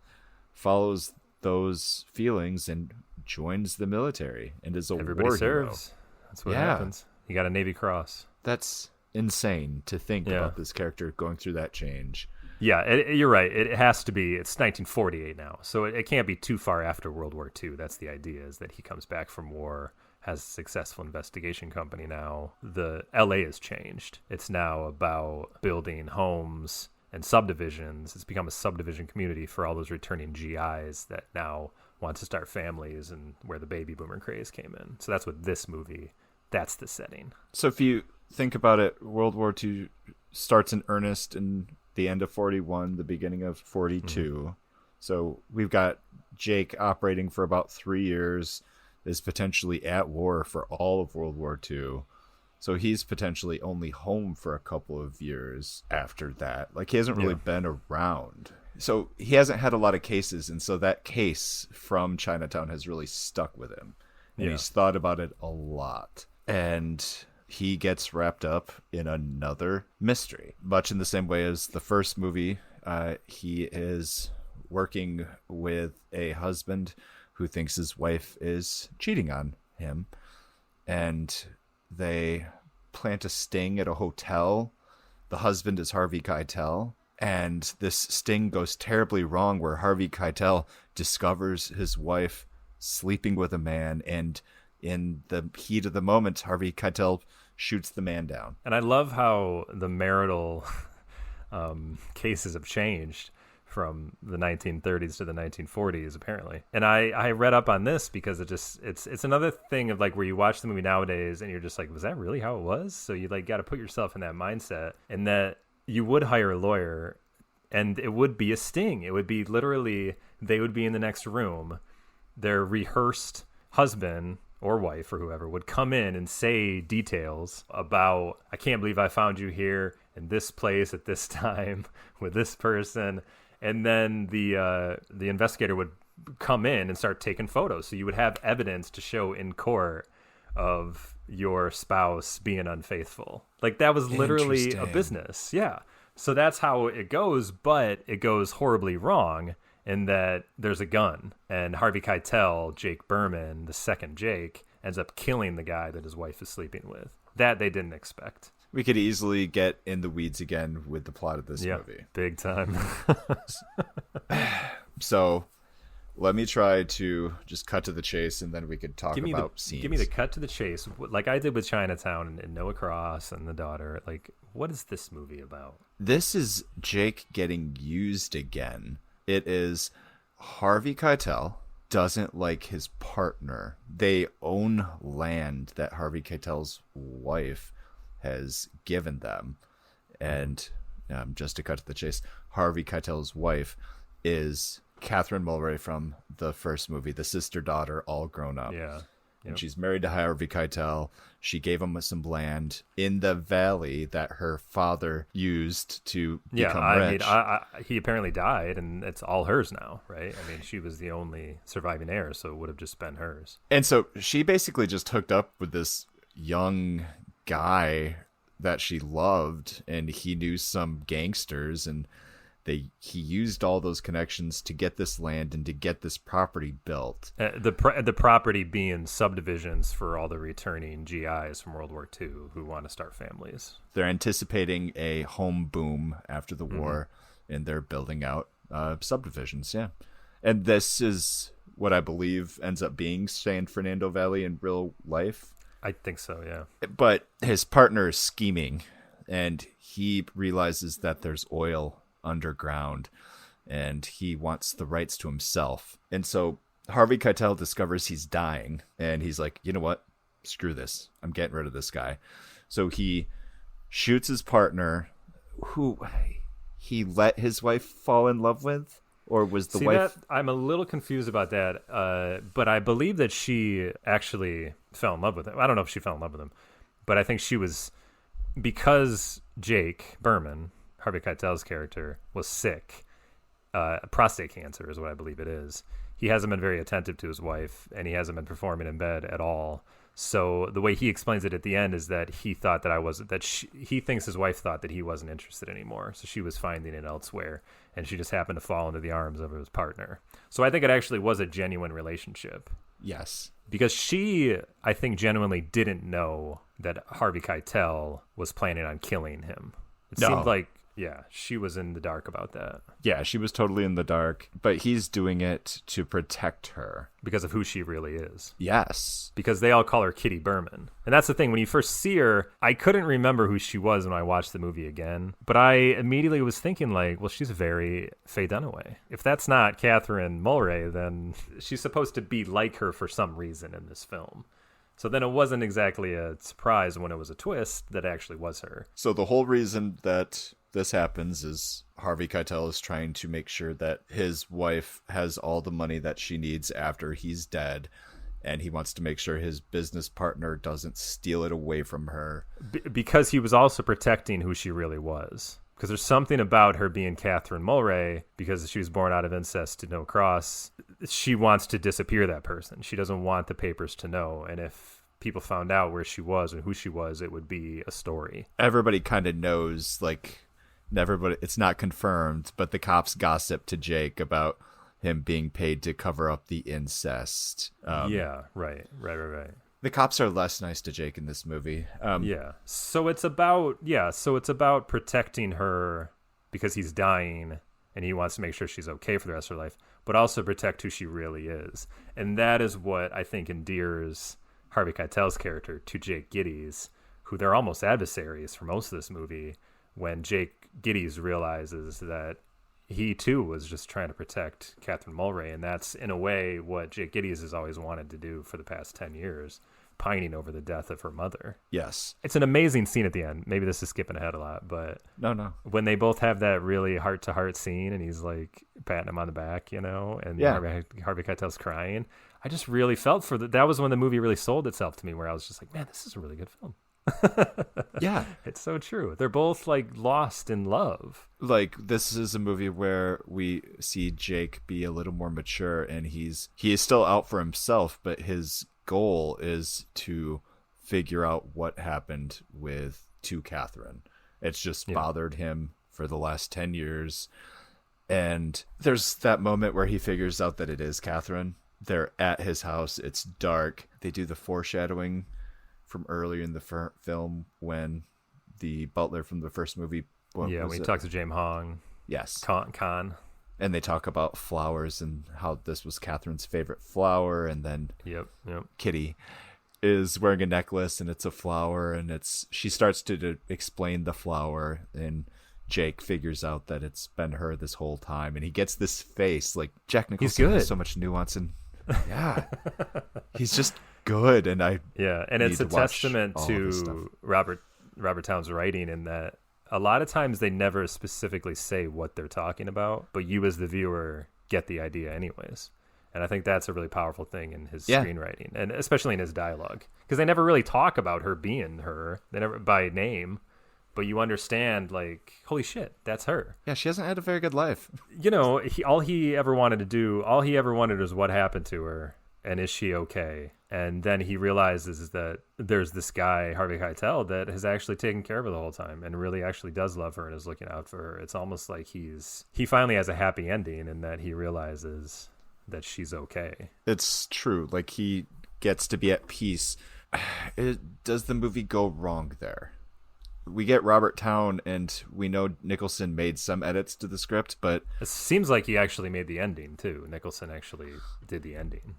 follows those feelings and joins the military and is a Everybody war serves. hero. That's what happens. You got a Navy Cross. That's insane to think about this character going through that change. Yeah, you're right. It has to be. It's 1948 now, so it can't be too far after World War II. That's the idea, is that he comes back from war, has a successful investigation company now. The LA has changed. It's now about building homes and subdivisions. It's become a subdivision community for all those returning GIs that now want to start families, and where the baby boomer craze came in. So that's what this movie, that's the setting. So if you think about it, World War II starts in earnest in the end of 41, the beginning of 42. Mm-hmm. So we've got Jake operating for about 3 years, is potentially at war for all of World War II. So he's potentially only home for a couple of years after that. Like, he hasn't really been around. So he hasn't had a lot of cases, and so that case from Chinatown has really stuck with him. And he's thought about it a lot. And he gets wrapped up in another mystery, much in the same way as the first movie. He is working with a husband who thinks his wife is cheating on him, and they plant a sting at a hotel. The husband is Harvey Keitel, and this sting goes terribly wrong, where Harvey Keitel discovers his wife sleeping with a man, and in the heat of the moment, Harvey Keitel shoots the man down. And I love how the marital cases have changed from the 1930s to the 1940s, apparently. And I read up on this because it's another thing of like where you watch the movie nowadays and you're just like, was that really how it was? So you like got to put yourself in that mindset, and that you would hire a lawyer and it would be a sting. It would be literally, they would be in the next room. Their rehearsed husband or wife or whoever would come in and say details about, I can't believe I found you here in this place at this time with this person. And then the investigator would come in and start taking photos. So you would have evidence to show in court of your spouse being unfaithful. Like, that was literally a business. Yeah. So that's how it goes, but it goes horribly wrong in that there's a gun, and Harvey Keitel, Jake Berman, the second Jake, ends up killing the guy that his wife is sleeping with. That they didn't expect. We could easily get in the weeds again with the plot of this movie. Big time. So let me try to just cut to the chase, and then we could talk about scenes. Give me the cut to the chase, like I did with Chinatown and Noah Cross and the daughter. Like, what is this movie about? This is Jake getting used again. It is Harvey Keitel doesn't like his partner. They own land that Harvey Keitel's wife has given them. And just to cut to the chase, Harvey Keitel's wife is Catherine Mulray from the first movie, the sister-daughter, all grown up. Yeah. Yep. And she's married to Harvey Keitel. She gave him some land in the valley that her father used to become rich. He apparently died, and it's all hers now, right? I mean, she was the only surviving heir, so it would have just been hers. And so she basically just hooked up with this young guy that she loved, and he knew some gangsters, and he used all those connections to get this land and to get this property built. The property being subdivisions for all the returning GIs from World War II who want to start families. They're anticipating a home boom after the war, and they're building out subdivisions, yeah. And this is what I believe ends up being San Fernando Valley in real life. I think so, yeah. But his partner is scheming, and he realizes that there's oil underground, and he wants the rights to himself. And so Harvey Keitel discovers he's dying, and he's like, you know what? Screw this. I'm getting rid of this guy. So he shoots his partner, who he let his wife fall in love with, or was the wife... I'm a little confused about that, but I believe that she actually fell in love with him. I don't know if she fell in love with him, but I think she was... Because Jake Berman, Harvey Keitel's character, was sick. Prostate cancer is what I believe it is. He hasn't been very attentive to his wife, and he hasn't been performing in bed at all. So the way he explains it at the end is that he thought that he thinks his wife thought that he wasn't interested anymore. So she was finding it elsewhere, and she just happened to fall into the arms of his partner. So I think it actually was a genuine relationship. Yes. Because she, I think, genuinely didn't know that Harvey Keitel was planning on killing him. It seemed like, yeah, she was in the dark about that. Yeah, she was totally in the dark, but he's doing it to protect her. Because of who she really is. Yes. Because they all call her Kitty Berman. And that's the thing, when you first see her, I couldn't remember who she was when I watched the movie again. But I immediately was thinking, like, well, she's very Faye Dunaway. If that's not Catherine Mulray, then she's supposed to be like her for some reason in this film. So then it wasn't exactly a surprise when it was a twist that actually was her. So the whole reason that this happens is Harvey Keitel is trying to make sure that his wife has all the money that she needs after he's dead, and he wants to make sure his business partner doesn't steal it away from her. Because he was also protecting who she really was. Because there's something about her being Catherine Mulray, because she was born out of incest to no cross. She wants to disappear that person. She doesn't want the papers to know. And if people found out where she was and who she was, it would be a story. Everybody kind of knows, like, everybody, it's not confirmed, but the cops gossip to Jake about him being paid to cover up the incest. Yeah, right. The cops are less nice to Jake in this movie. So it's about protecting her because he's dying and he wants to make sure she's okay for the rest of her life, but also protect who she really is. And that is what I think endears Harvey Keitel's character to Jake Gittes, who they're almost adversaries for most of this movie, when Jake Gittes realizes that he too was just trying to protect Catherine Mulray. And that's in a way what Jake Gittes has always wanted to do for the past 10 years, pining over the death of her mother. Yes. It's an amazing scene at the end. Maybe this is skipping ahead a lot, but no. When they both have that really heart-to-heart scene and he's like patting him on the back, and Harvey Keitel's crying. I just really felt for that was when the movie really sold itself to me, where I was just like, man, this is a really good film. Yeah, it's so true. They're both like lost in love. Like, this is a movie where we see Jake be a little more mature, and he is still out for himself, but his goal is to figure out what happened to Catherine. It's just bothered him for the last 10 years. And there's that moment where he figures out that it is Catherine. They're at his house. It's dark. They do the foreshadowing from earlier in the film when the butler from the first movie. When he talks to James Hong. Yes. Khan. And they talk about flowers and how this was Catherine's favorite flower. And then Kitty is wearing a necklace and it's a flower. And she starts to explain the flower. And Jake figures out that it's been her this whole time. And he gets this face. Like, Jack Nicholson has so much nuance. And yeah, he's just good. And it's a testament to Robert Towne's writing in that a lot of times they never specifically say what they're talking about, but you as the viewer get the idea anyways. And I think that's a really powerful thing in his screenwriting, and especially in his dialogue, because they never really talk about her being her. They never by name, but you understand, like, holy shit, that's her. Yeah, she hasn't had a very good life. You know, all he ever wanted was what happened to her, and is she okay? And then he realizes that there's this guy, Harvey Keitel, that has actually taken care of her the whole time and really actually does love her and is looking out for her. It's almost like he finally has a happy ending in that he realizes that she's okay. It's true. Like, he gets to be at peace. Does the movie go wrong there? We get Robert Towne, and we know Nicholson made some edits to the script, but it seems like he actually made the ending too. Nicholson actually did the ending.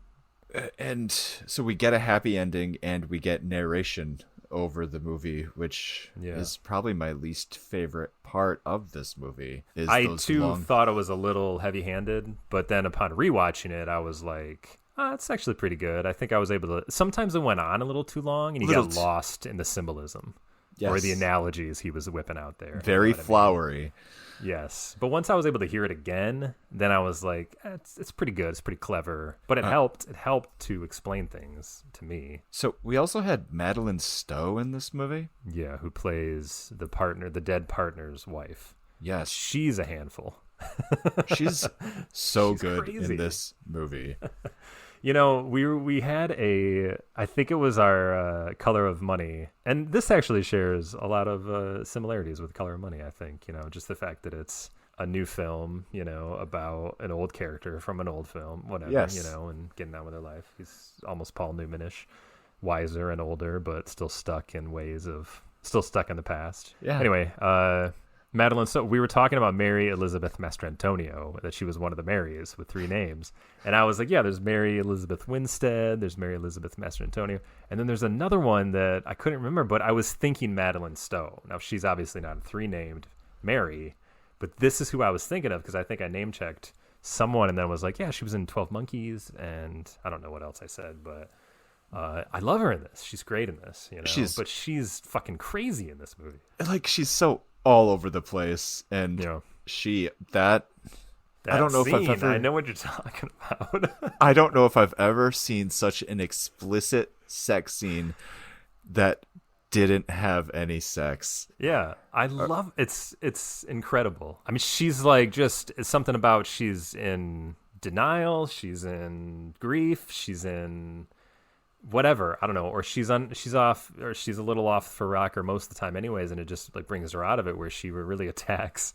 And so we get a happy ending, and we get narration over the movie, which is probably my least favorite part of this movie. I thought it was a little heavy-handed, but then upon rewatching it, I was like, it's actually pretty good. I think I was able to... Sometimes it went on a little too long, and you got lost in the symbolism. Yes. Or the analogies he was whipping out there. Very flowery. Yes. But once I was able to hear it again, then I was like, it's pretty good. It's pretty clever. But it helped. It helped to explain things to me. So we also had Madeleine Stowe in this movie. Yeah, who plays the dead partner's wife. Yes. She's a handful. She's so good crazy in this movie. You know, we had I think it was our Color of Money, and this actually shares a lot of similarities with Color of Money, I think. You know, just the fact that it's a new film, you know, about an old character from an old film, whatever, you know, and getting on with their life. He's almost Paul Newman-ish, wiser and older, but still stuck in the past. Yeah. Anyway, Madeleine, so we were talking about Mary Elizabeth Mastrantonio, that she was one of the Marys with 3 names. And I was like, yeah, there's Mary Elizabeth Winstead, there's Mary Elizabeth Mastrantonio, and then there's another one that I couldn't remember, but I was thinking Madeleine Stowe. Now, she's obviously not a 3-named Mary, but this is who I was thinking of, because I think I name-checked someone and then was like, yeah, she was in 12 Monkeys, and I don't know what else I said, but I love her in this. She's great in this, you know, but she's fucking crazy in this movie. Like, she's so all over the place, and that I don't know scene, if I've ever... I know what you're talking about. I don't know if I've ever seen such an explicit sex scene that didn't have any sex. Yeah, I love it's incredible. I mean, she's like it's something about she's in denial, she's in grief, she's in whatever, I don't know, or she's off, or she's a little off for rocker most of the time anyways, and it just like brings her out of it, where she really attacks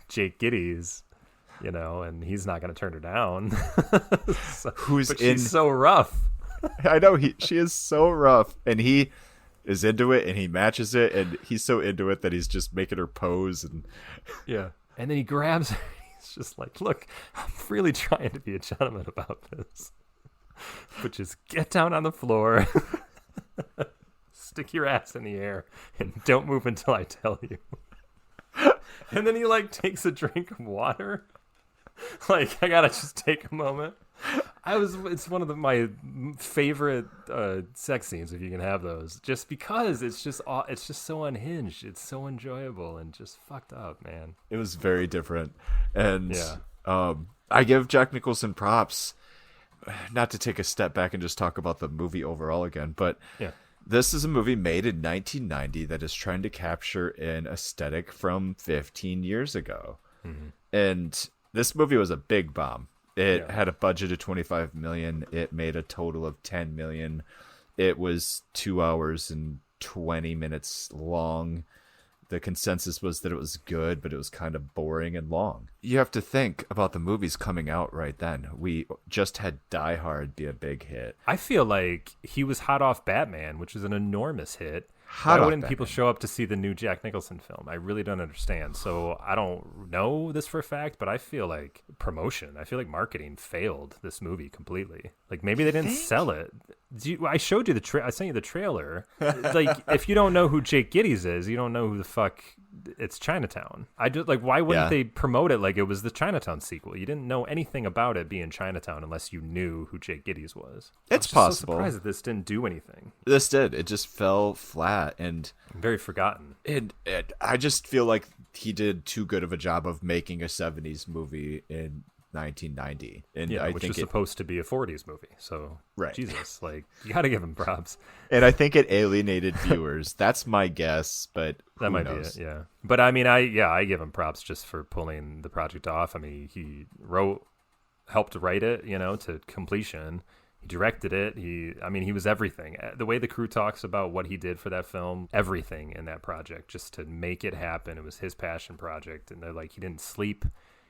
Jake Gittes, you know, and he's not going to turn her down. She's so rough. I know, she is so rough, and he is into it, and he matches it, and he's so into it that he's just making her pose, and and then he grabs her. He's just like, look, I'm really trying to be a gentleman about this. But just get down on the floor, stick your ass in the air, and don't move until I tell you. And then he like takes a drink of water. Like, I gotta just take a moment. It's one of my favorite sex scenes, if you can have those, just because it's just so unhinged. It's so enjoyable and just fucked up, man. It was very different, and I give Jack Nicholson props. not to take a step back and just talk about the movie overall again, but Yeah. this is a movie made in 1990 that is trying to capture an aesthetic from 15 years ago. Mm-hmm. And this movie was a big bomb. It Yeah. had a budget of 25 million. It made a total of 10 million. It was 2 hours and 20 minutes long. The consensus was that it was good, but it was kind of boring and long. You have to think about the movies coming out right then. We just had Die Hard be a big hit. I feel like he was hot off Batman, which is an enormous hit. Hot Why off wouldn't people Batman. show up to see the new Jack Nicholson film? I really don't understand. So I don't know this for a fact, but I feel like marketing failed this movie completely. Like maybe they didn't sell it. I showed you I sent you the trailer. Like if you don't know who Jake Gittes is, you don't know who the fuck it's Chinatown. I just like why wouldn't they promote it like it was the Chinatown sequel? You didn't know anything about it being Chinatown unless you knew who Jake Gittes was. It's I'm possible. so surprised that this didn't do anything. This did. It just fell flat, and Very forgotten. I just feel like he did too good of a job of making a 70s movie in 1990. And Yeah, I which think was supposed to be a 40s movie. So, Right. Jesus, like, you got to give him props. and I think it alienated viewers. That's my guess, but That who might knows? be it, yeah. But, I mean, I give him props just for pulling the project off. I mean, he helped write it, to completion. He directed it. He was everything. The way the crew talks about what he did for that film, everything in that project, just to make it happen. It was his passion project. And they're like, he didn't sleep.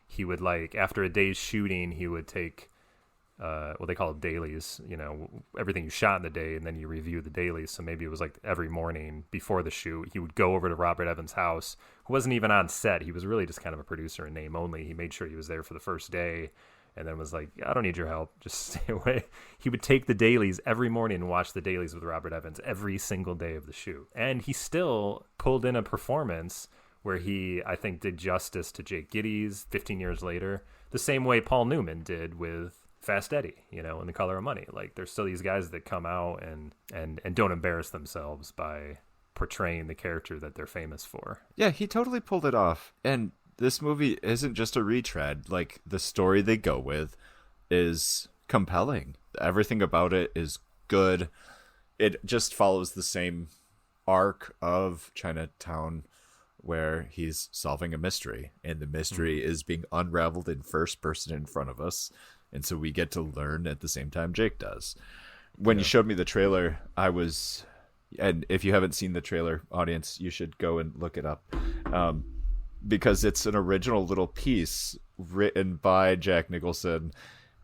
He would after a day's shooting, he would take, they call it dailies, everything you shot in the day, and then you review the dailies. So maybe it was like every morning before the shoot, he would go over to Robert Evans' house, who wasn't even on set. He was really just kind of a producer in name only. He made sure he was there for the first day and then was like, I don't need your help. Just stay away. He would take the dailies every morning and watch the dailies with Robert Evans every single day of the shoot. And he still pulled in a performance where he, I think, did justice to Jake Gittes 15 years later, the same way Paul Newman did with Fast Eddie, in The Color of Money. Like, there's still these guys that come out and don't embarrass themselves by portraying the character that they're famous for. Yeah, he totally pulled it off. And this movie isn't just a retread. Like, the story they go with is compelling. Everything about it is good. It just follows the same arc of Chinatown, where he's solving a mystery, and the mystery is being unraveled in first person in front of us. And so we get to learn at the same time Jake does. When you showed me the trailer, and if you haven't seen the trailer, audience, you should go and look it up. Because it's an original little piece written by Jack Nicholson.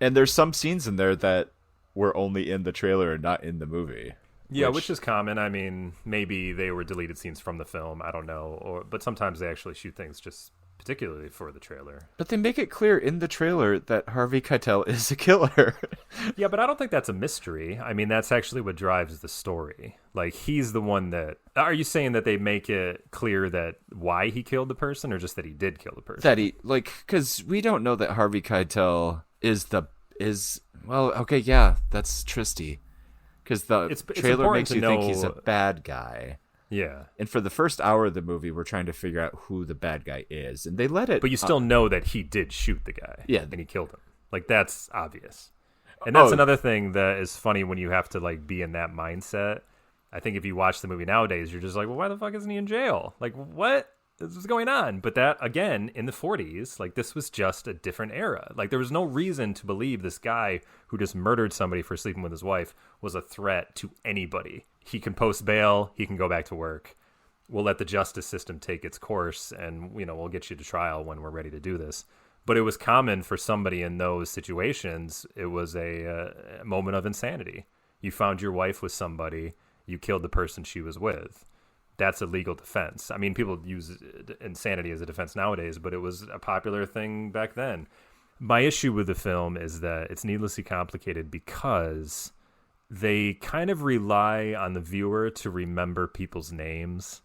And there's some scenes in there that were only in the trailer and not in the movie. Yeah, which is common. I mean, maybe they were deleted scenes from the film. I don't know. But sometimes they actually shoot things just particularly for the trailer. But they make it clear in the trailer that Harvey Keitel is a killer. Yeah, but I don't think that's a mystery. I mean, that's actually what drives the story. Like, he's the one that... Are you saying that they make it clear that why he killed the person, or just that he did kill the person? That he, because we don't know that Harvey Keitel well, okay, yeah, that's Tristy. Because the trailer important makes to you think he's a know- bad guy. Yeah. And for the first hour of the movie, we're trying to figure out who the bad guy is. And they let it... But you still know that he did shoot the guy. Yeah. And he killed him. Like, that's obvious. And that's another thing that is funny when you have to, be in that mindset. I think if you watch the movie nowadays, you're just like, well, why the fuck isn't he in jail? Like, what is going on? But that, again, in the 40s, this was just a different era. Like, there was no reason to believe this guy who just murdered somebody for sleeping with his wife was a threat to anybody. He can post bail. He can go back to work. We'll let the justice system take its course, and, we'll get you to trial when we're ready to do this. But it was common for somebody in those situations. It was a moment of insanity. You found your wife with somebody. You killed the person she was with. That's a legal defense. I mean, people use insanity as a defense nowadays, but it was a popular thing back then. My issue with the film is that it's needlessly complicated because they kind of rely on the viewer to remember people's names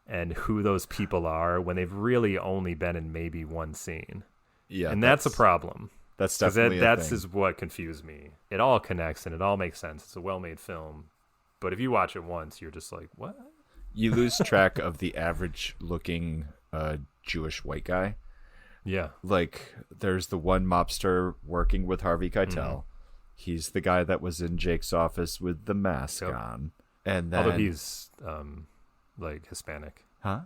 and who those people are when they've really only been in maybe one scene. Yeah, and that's a problem. That's definitely that's is what confused me. It all connects and it all makes sense. It's a well-made film. But if you watch it once, you're just like, what? You lose track of the average-looking Jewish white guy. Yeah. Like, there's the one mobster working with Harvey Keitel. He's the guy that was in Jake's office with the mask on. And then, although he's like Hispanic. Huh?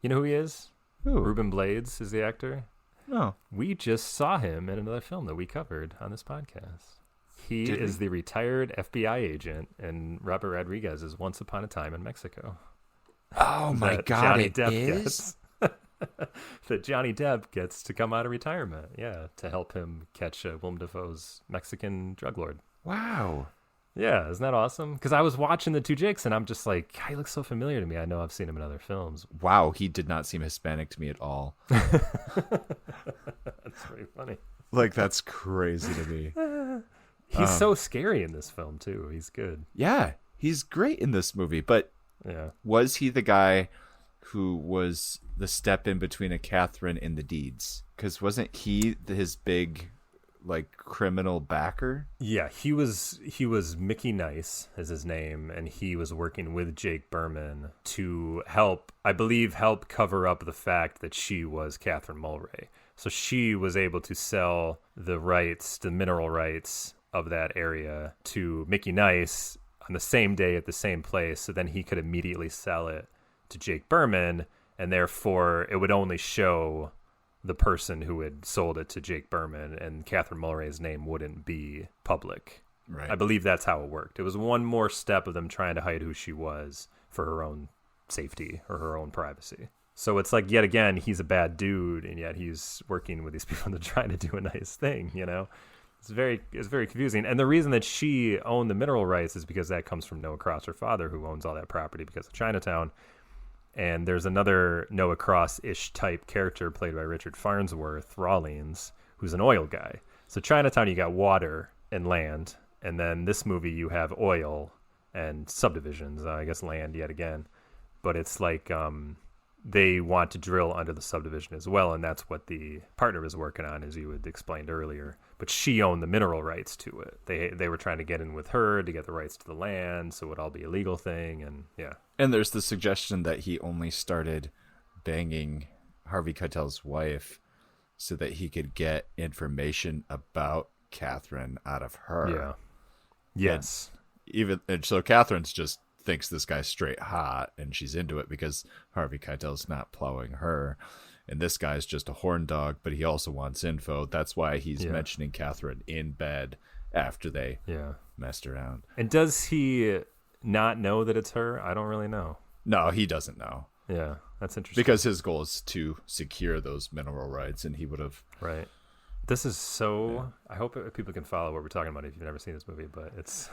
You know who he is? Who? Ruben Blades is the actor. No. We just saw him in another film that we covered on this podcast. He is the retired FBI agent in Robert Rodriguez's Once Upon a Time in Mexico. Oh my God, Johnny it Depp is? that Johnny Depp gets to come out of retirement, to help him catch Willem Dafoe's Mexican drug lord. Wow. Yeah, isn't that awesome? Because I was watching the two Jakes, and I'm just like, God, he looks so familiar to me. I know I've seen him in other films. Wow, he did not seem Hispanic to me at all. That's pretty funny. Like, that's crazy to me. He's so scary in this film, too. He's good. Yeah, he's great in this movie, but was he the guy who was the step in between a Catherine and the Deeds? Because wasn't he his big, like, criminal backer? Yeah, he was Mickey Nice is his name, and he was working with Jake Berman to help cover up the fact that she was Catherine Mulray. So she was able to sell the mineral rights of that area to Mickey Nice on the same day at the same place, so then he could immediately sell it to Jake Berman, and therefore it would only show the person who had sold it to Jake Berman, and Catherine Mulray's name wouldn't be public. Right. I believe that's how it worked. It was one more step of them trying to hide who she was for her own safety or her own privacy. So it's like, yet again, he's a bad dude, and yet he's working with these people to try to do a nice thing, you know? It's very confusing. And the reason that she owned the mineral rights is because that comes from Noah Cross, her father, who owns all that property because of Chinatown. And there's another Noah Cross-ish type character played by Richard Farnsworth, Rawlings, who's an oil guy. So Chinatown, you got water and land. And then this movie, you have oil and subdivisions, I guess land yet again. But it's like they want to drill under the subdivision as well. And that's what the partner was working on, as you had explained earlier. But she owned the mineral rights to it. They were trying to get in with her to get the rights to the land, so it would all be a legal thing, and yeah. And there's the suggestion that he only started banging Harvey Keitel's wife so that he could get information about Catherine out of her. Yeah. Yes. And so Catherine's just thinks this guy's straight hot, and she's into it because Harvey Keitel's not plowing her. And this guy's just a horn dog, but he also wants info. That's why he's mentioning Catherine in bed after they messed around. And does he not know that it's her? I don't really know. No, he doesn't know. Yeah, that's interesting. Because his goal is to secure those mineral rights, and he would have... Right. This is so... Yeah. I hope people can follow what we're talking about if you've never seen this movie, but it's...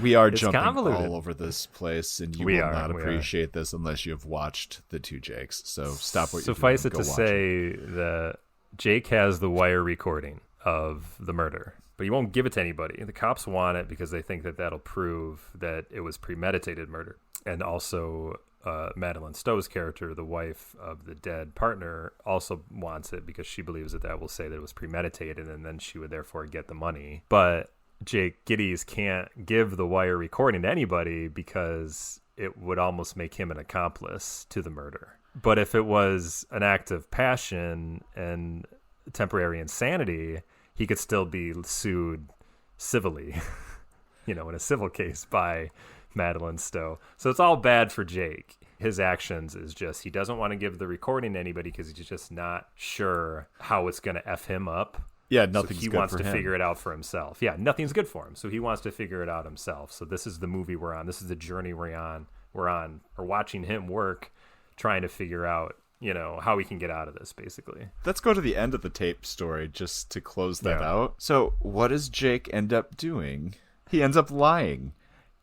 We are jumping all over this place, and you will not appreciate this unless you have watched the two Jakes. So stop what you're doing. Suffice it to say that Jake has the wire recording of the murder, but he won't give it to anybody. The cops want it because they think that that'll prove that it was premeditated murder. And also Madeline Stowe's character, the wife of the dead partner, also wants it because she believes that will say that it was premeditated, and then she would therefore get the money. But Jake Gittes can't give the wire recording to anybody because it would almost make him an accomplice to the murder. But if it was an act of passion and temporary insanity, he could still be sued civilly, in a civil case by Madeline Stowe. So it's all bad for Jake. His actions is just, he doesn't want to give the recording to anybody because he's just not sure how it's going to F him up. Yeah, nothing's so he good wants for to him. Figure it out for himself. Yeah, nothing's good for him. So he wants to figure it out himself. So this is the movie we're on. This is the journey we're on. We're watching him work, trying to figure out, how he can get out of this, basically. Let's go to the end of the tape story just to close that out. So what does Jake end up doing? He ends up lying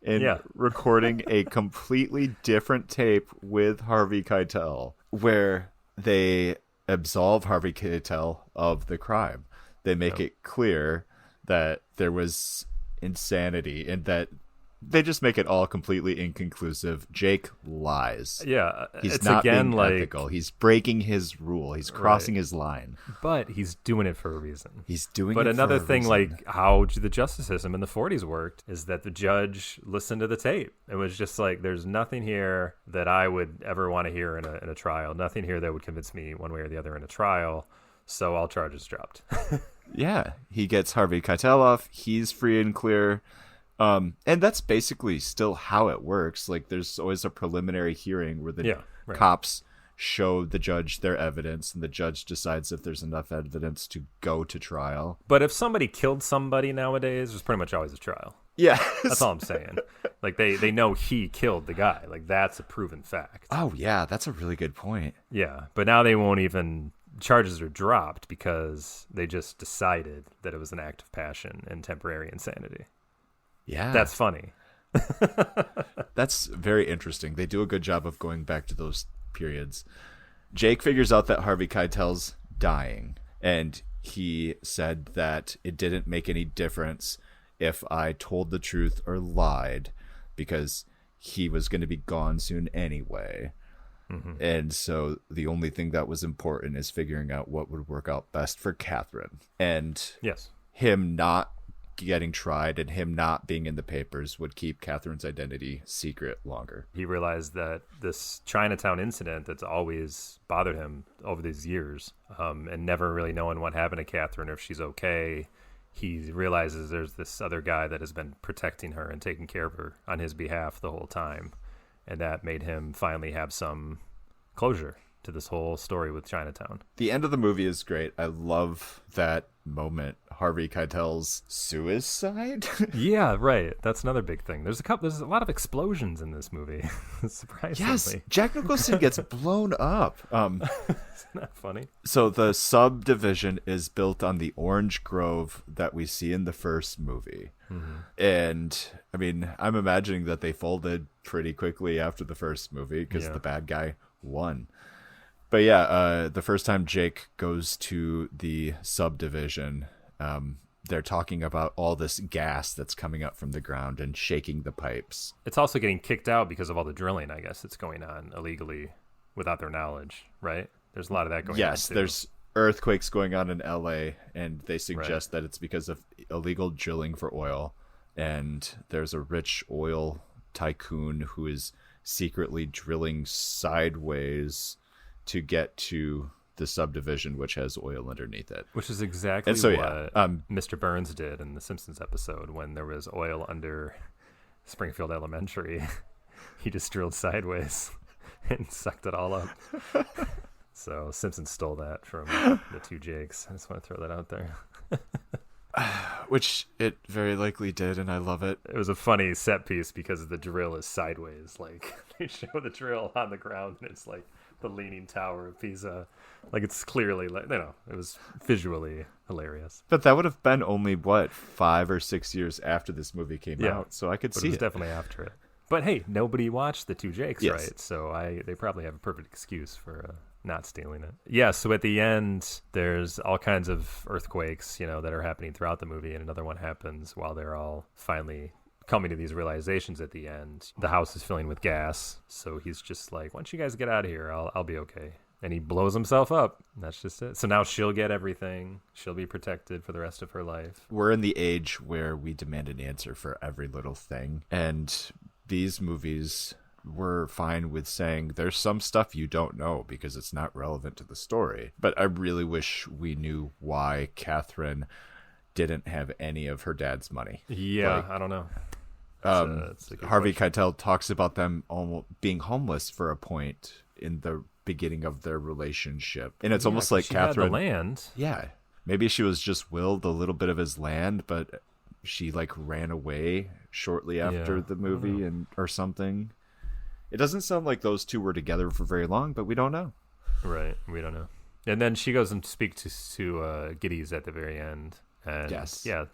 and recording a completely different tape with Harvey Keitel, where they absolve Harvey Keitel of the crime. They make it clear that there was insanity and that they just make it all completely inconclusive. Jake lies. Yeah. He's not being ethical. He's breaking his rule. He's crossing his line. But he's doing it for a reason. But another thing, like how the justice system in the 40s worked, is that the judge listened to the tape. It was just like, there's nothing here that I would ever want to hear in a trial. Nothing here that would convince me one way or the other in a trial. So all charges dropped. Yeah, he gets Harvey Keitel off. He's free and clear. And that's basically still how it works. Like, there's always a preliminary hearing where the cops show the judge their evidence, and the judge decides if there's enough evidence to go to trial. But if somebody killed somebody nowadays, there's pretty much always a trial. Yeah. That's all I'm saying. Like, they know he killed the guy. Like, that's a proven fact. Oh, yeah, that's a really good point. Yeah, but now they won't even... Charges are dropped because they just decided that it was an act of passion and temporary insanity. Yeah. That's funny. That's very interesting. They do a good job of going back to those periods. Jake figures out that Harvey Keitel's dying, and he said that it didn't make any difference if I told the truth or lied, because he was going to be gone soon anyway. Mm-hmm. And so the only thing that was important is figuring out what would work out best for Catherine. And him not getting tried and him not being in the papers would keep Catherine's identity secret longer. He realized that this Chinatown incident that's always bothered him over these years, and never really knowing what happened to Catherine or if she's okay, he realizes there's this other guy that has been protecting her and taking care of her on his behalf the whole time. And that made him finally have some closure to this whole story with Chinatown. The end of the movie is great. I love that moment. Harvey Keitel's suicide? Yeah, right. That's another big thing. There's a lot of explosions in this movie. Surprisingly. Yes, Jack Nicholson gets blown up. Isn't that funny? So the subdivision is built on the orange grove that we see in the first movie. Mm-hmm. And I mean, I'm imagining that they folded pretty quickly after the first movie because the bad guy won. But yeah, the first time Jake goes to the subdivision, they're talking about all this gas that's coming up from the ground and shaking the pipes. It's also getting kicked out because of all the drilling, I guess, that's going on illegally without their knowledge, right? There's a lot of that going on. Yes, there's earthquakes going on in LA, and they suggest that it's because of illegal drilling for oil. And there's a rich oil tycoon who is secretly drilling sideways to get to the subdivision, which has oil underneath it. Which is exactly what Mr. Burns did in the Simpsons episode when there was oil under Springfield Elementary. He just drilled sideways and sucked it all up. So Simpsons stole that from the two Jakes. I just want to throw that out there. Which it very likely did, and I love it. It was a funny set piece because the drill is sideways. Like, they show the drill on the ground, and it's like the Leaning Tower of Pisa. Like, it's clearly, like, it was visually hilarious. But that would have been only, 5 or 6 years after this movie came out, so I could see it. It was definitely after it. But hey, nobody watched the two Jakes, right? So they probably have a perfect excuse for not stealing it. Yeah, so at the end, there's all kinds of earthquakes, that are happening throughout the movie, and another one happens while they're all finally coming to these realizations at the end. The house is filling with gas, so he's just like, once you guys get out of here, I'll be okay. And he blows himself up. That's just it. So now she'll get everything. She'll be protected for the rest of her life. We're in the age where we demand an answer for every little thing. And these movies were fine with saying there's some stuff you don't know because it's not relevant to the story. But I really wish we knew why Catherine didn't have any of her dad's money. Yeah, I don't know. Harvey Keitel talks about them almost being homeless for a point in the beginning of their relationship, and it's almost like Catherine had the land. Yeah, maybe she was just willed a little bit of his land, but she ran away shortly after the movie or something. It doesn't sound like those two were together for very long, but we don't know. Right, we don't know. And then she goes and speaks to Gideys at the very end. And yeah,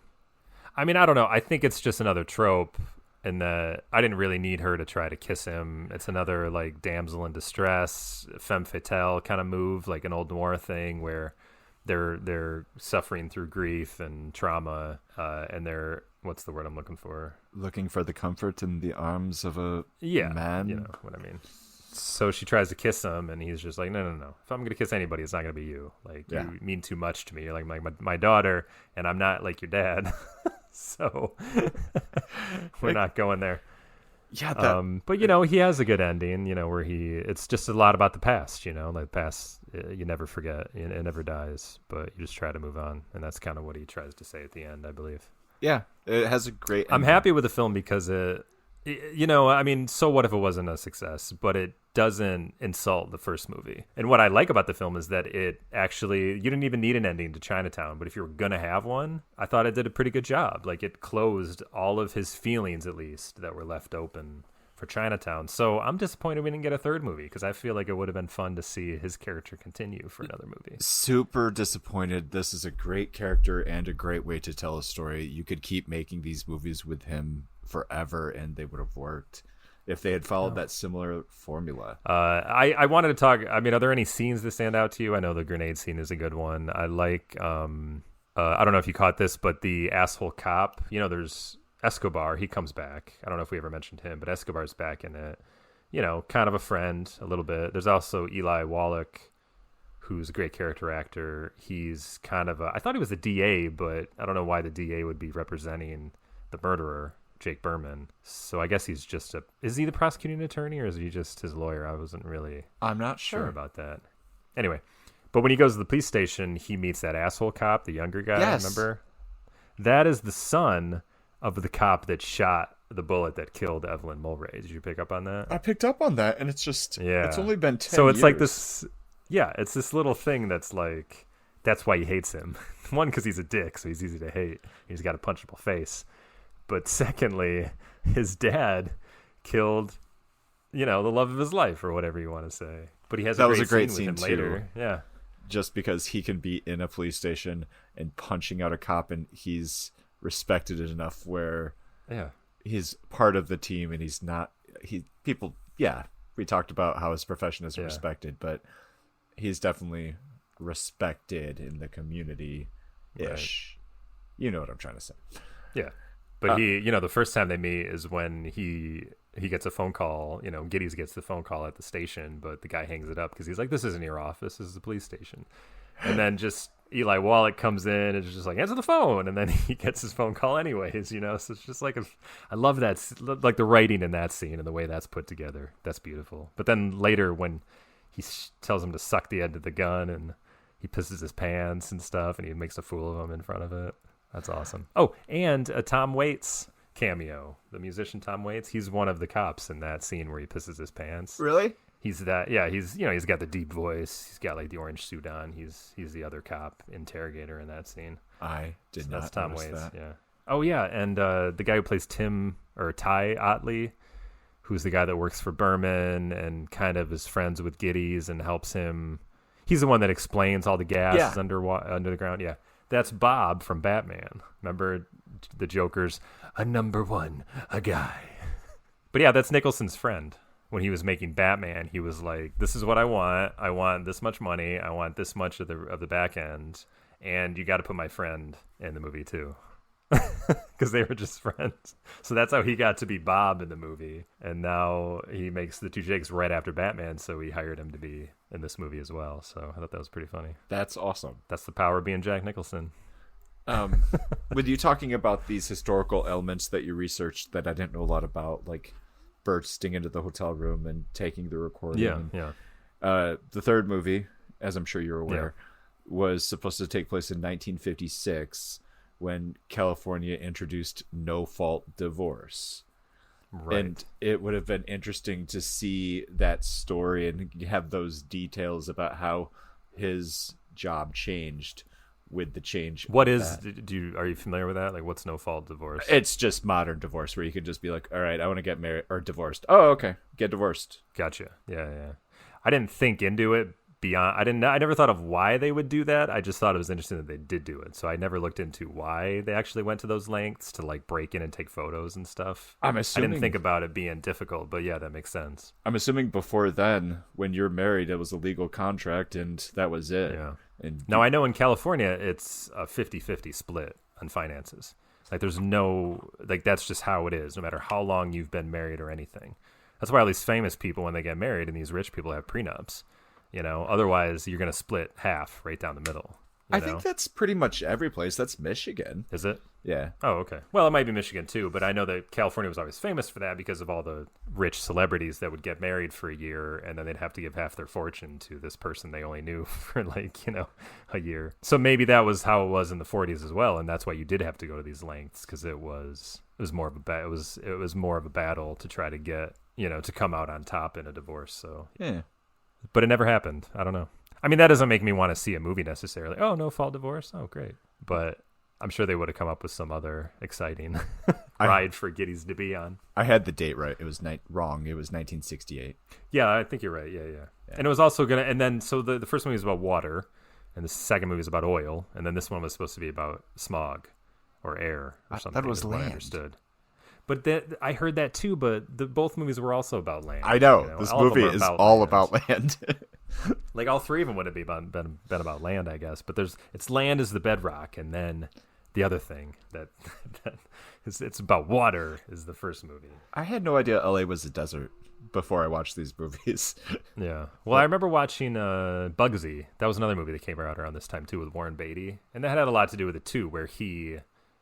I mean, I don't know. I think it's just another trope. And I didn't really need her to try to kiss him. It's another damsel in distress, femme fatale kind of move, like an old noir thing where they're suffering through grief and trauma, and they're, what's the word I'm looking for? Looking for the comfort in the arms of a man. You know what I mean. So she tries to kiss him, and he's just like, no. If I'm going to kiss anybody, it's not going to be you. You mean too much to me. You're like my daughter, and I'm not like your dad. So we're not going there. Yeah, that But he has a good ending, where it's just a lot about the past, like the past, you never forget, it never dies, but you just try to move on. And that's kind of what he tries to say at the end, I believe. yeah, it has a great ending. I'm happy with the film because I mean, so what if it wasn't a success, but it doesn't insult the first movie. And what I like about the film is that it actually, you didn't even need an ending to Chinatown, but if you were going to have one, I thought it did a pretty good job. Like, it closed all of his feelings, at least, that were left open for Chinatown. So I'm disappointed we didn't get a third movie, because I feel like it would have been fun to see his character continue for another movie. Super disappointed. This is a great character and a great way to tell a story. You could keep making these movies with him forever and they would have worked if they had followed that similar formula. I wanted to talk, I mean, are there any scenes that stand out to you? I know the grenade scene is a good one. I like I don't know if you caught this, but the asshole cop, there's Escobar, he comes back. I don't know if we ever mentioned him, but Escobar's back in it. Kind of a friend a little bit. There's also Eli Wallach, who's a great character actor. He's kind of I thought he was the DA, but I don't know why the DA would be representing the murderer, Jake Berman. So I guess he's just is he the prosecuting attorney or is he just his lawyer? I'm not sure about that. Anyway, but when he goes to the police station, he meets that asshole cop, the younger guy. Yes. Remember? That is the son of the cop that shot the bullet that killed Evelyn Mulray. Did you pick up on that? I picked up on that, and it's just, it's only been 10 years. So it's like this, it's this little thing that's like, that's why he hates him. One, because he's a dick, so he's easy to hate. He's got a punchable face. But secondly, his dad killed, the love of his life, or whatever you want to say. But he has a great scene with him later. Yeah. Just because he can be in a police station and punching out a cop, and he's respected it enough where he's part of the team, and he's not, we talked about how his profession is respected, but he's definitely respected in the community ish. Right. You know what I'm trying to say. Yeah. But the first time they meet is when he gets a phone call, Giddys gets the phone call at the station, but the guy hangs it up because he's like, this isn't your office, this is the police station. And then just Eli Wallach comes in and is just like, answer the phone. And then he gets his phone call anyways, so it's just like, I love that, like the writing in that scene and the way that's put together. That's beautiful. But then later when he tells him to suck the end of the gun and he pisses his pants and stuff and he makes a fool of him in front of it. That's awesome. Oh, and a Tom Waits cameo. The musician Tom Waits, he's one of the cops in that scene where he pisses his pants. Really? He's that, yeah, he's got the deep voice. He's got like the orange suit on. He's the other cop interrogator in that scene. I did not That's Tom notice Waits, that. yeah. Oh, yeah, and the guy who plays Ty Otley, who's the guy that works for Berman and kind of is friends with Giddys and helps him. He's the one that explains all the gas is under the ground, yeah. That's Bob from Batman. Remember the Joker's a number one, a guy. But yeah, that's Nicholson's friend. When he was making Batman, he was like, this is what I want. I want this much money. I want this much of the back end. And you got to put my friend in the movie too. Because they were just friends. So that's how he got to be Bob in the movie. And now he makes the two Jakes right after Batman, so he hired him to be in this movie as well. So I thought that was pretty funny. That's awesome. That's the power of being Jack Nicholson. With you talking about these historical elements that you researched that I didn't know a lot about, like bursting into the hotel room and taking the recording. Yeah. The third movie, as I'm sure you're aware, was supposed to take place in 1956 when California introduced no-fault divorce. Right. And it would have been interesting to see that story and have those details about how his job changed with the change. What is, are you familiar with that? Like, what's no-fault divorce? It's just modern divorce where you can just be like, all right, I want to get married or divorced. Oh, okay. Get divorced. Gotcha. Yeah. I didn't think into it beyond. I never thought of why they would do that. I just thought it was interesting that they did do it. So I never looked into why they actually went to those lengths to like break in and take photos and stuff. I didn't think about it being difficult, but yeah, that makes sense. I'm assuming before then, when you're married, it was a legal contract and that was it. Yeah. And now I know in California, it's a 50-50 split on finances. Like there's no, like that's just how it is, no matter how long you've been married or anything. That's why all these famous people, when they get married and these rich people have prenups, otherwise you're going to split half right down the middle. I think that's pretty much every place. That's Michigan. Is it? Yeah. Oh, okay. Well, it might be Michigan too, but I know that California was always famous for that because of all the rich celebrities that would get married for a year and then they'd have to give half their fortune to this person they only knew for a year. So maybe that was how it was in the 40s as well, and that's why you did have to go to these lengths because it was more of a battle to try to get, to come out on top in a divorce. So yeah. But it never happened. I don't know. I mean, that doesn't make me want to see a movie necessarily. Oh, no fault divorce. Oh, great. But I'm sure they would have come up with some other exciting ride for Giddies to be on. I had the date right. It was wrong. It was 1968. Yeah, I think you're right. Yeah. And it was also and then so the first movie was about water, and the second movie was about oil, and then this one was supposed to be about smog or air or something. That was land. I understood. But I heard that too, but both movies were also about land. I know. This movie is all about land. Like all three of them would have been about land, I guess. But it's land is the bedrock, and then the other thing that it's about water is the first movie. I had no idea LA was a desert before I watched these movies. Yeah. Well, I remember watching Bugsy. That was another movie that came out around this time too with Warren Beatty, and that had a lot to do with it too, where he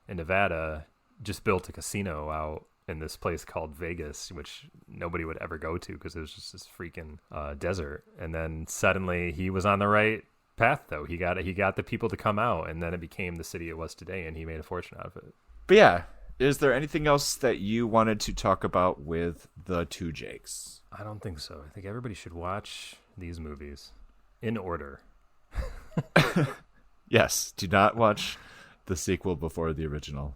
in Nevada just built a casino out in this place called Vegas, which nobody would ever go to because it was just this freaking desert. And then suddenly he was on the right path, though. He got the people to come out, and then it became the city it was today, and he made a fortune out of it. But yeah, is there anything else that you wanted to talk about with the two Jakes? I don't think so. I think everybody should watch these movies in order. Yes, do not watch the sequel before the original.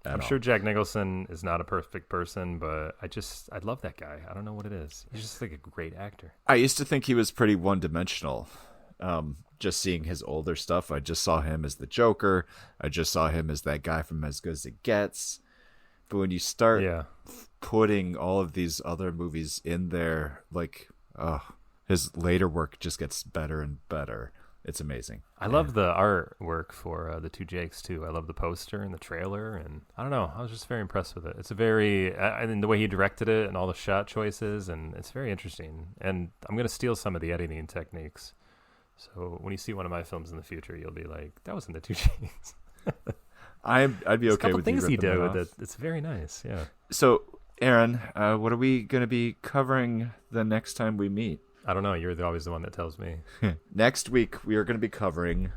I'm sure Jack Nicholson is not a perfect person, but I love that guy. I don't know what it is. He's just like a great actor. I used to think he was pretty one-dimensional. Just seeing his older stuff, I just saw him as the Joker. I just saw him as that guy from As Good as It Gets. But when you start putting all of these other movies in there, like his later work just gets better and better. It's amazing. I love the artwork for the two Jakes too. I love the poster and the trailer, and I don't know. I was just very impressed with it. It's a very, and the way he directed it and all the shot choices, and it's very interesting. And I'm gonna steal some of the editing techniques. So when you see one of my films in the future, you'll be like, "That was in the two Jakes." I'd be okay a couple with things he did with it. It's very nice. Yeah. So, Aaron, what are we gonna be covering the next time we meet? I don't know. You're always the one that tells me. Next week, we are going to be covering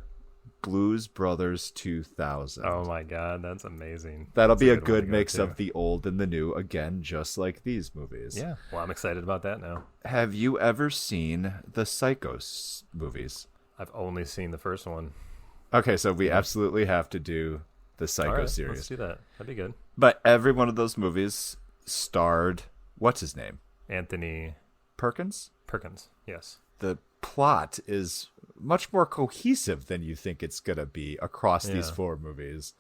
Blues Brothers 2000. Oh, my God. That's amazing. That'll be a good mix of the old and the new, again, just like these movies. Yeah. Well, I'm excited about that now. Have you ever seen the Psycho movies? I've only seen the first one. Okay, so we absolutely have to do the Psycho series. Let's do that. That'd be good. But every one of those movies starred, what's his name? Anthony Perkins, yes. The plot is much more cohesive than you think it's going to be across these four movies.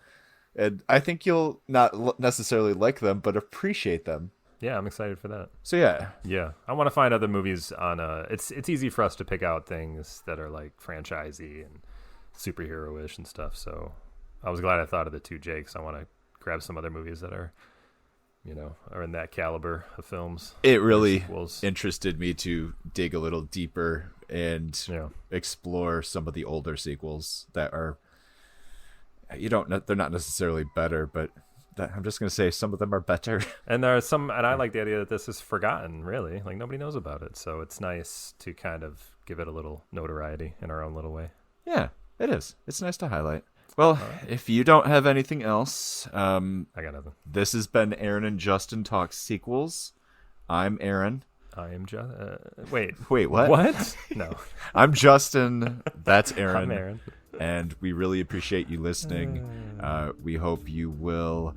And I think you'll not necessarily like them, but appreciate them. Yeah, I'm excited for that. So yeah. Yeah, I want to find other movies on it's easy for us to pick out things that are like franchisey and superhero-ish and stuff. So I was glad I thought of the two Jakes. I want to grab some other movies that are are in that caliber of films. It really interested me to dig a little deeper and explore some of the older sequels that are, they're not necessarily better, but I'm just going to say some of them are better. And there are some, and I like the idea that this is forgotten, really. Like nobody knows about it. So it's nice to kind of give it a little notoriety in our own little way. Yeah, it is. It's nice to highlight. Well, if you don't have anything else, I got nothing. This has been Aaron and Justin Talk Sequels. I'm Aaron. I am Justin. Wait, what? What? No. I'm Justin. That's Aaron. I'm Aaron. And we really appreciate you listening. We hope you will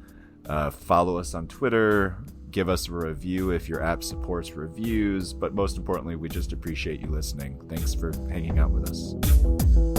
follow us on Twitter. Give us a review if your app supports reviews. But most importantly, we just appreciate you listening. Thanks for hanging out with us.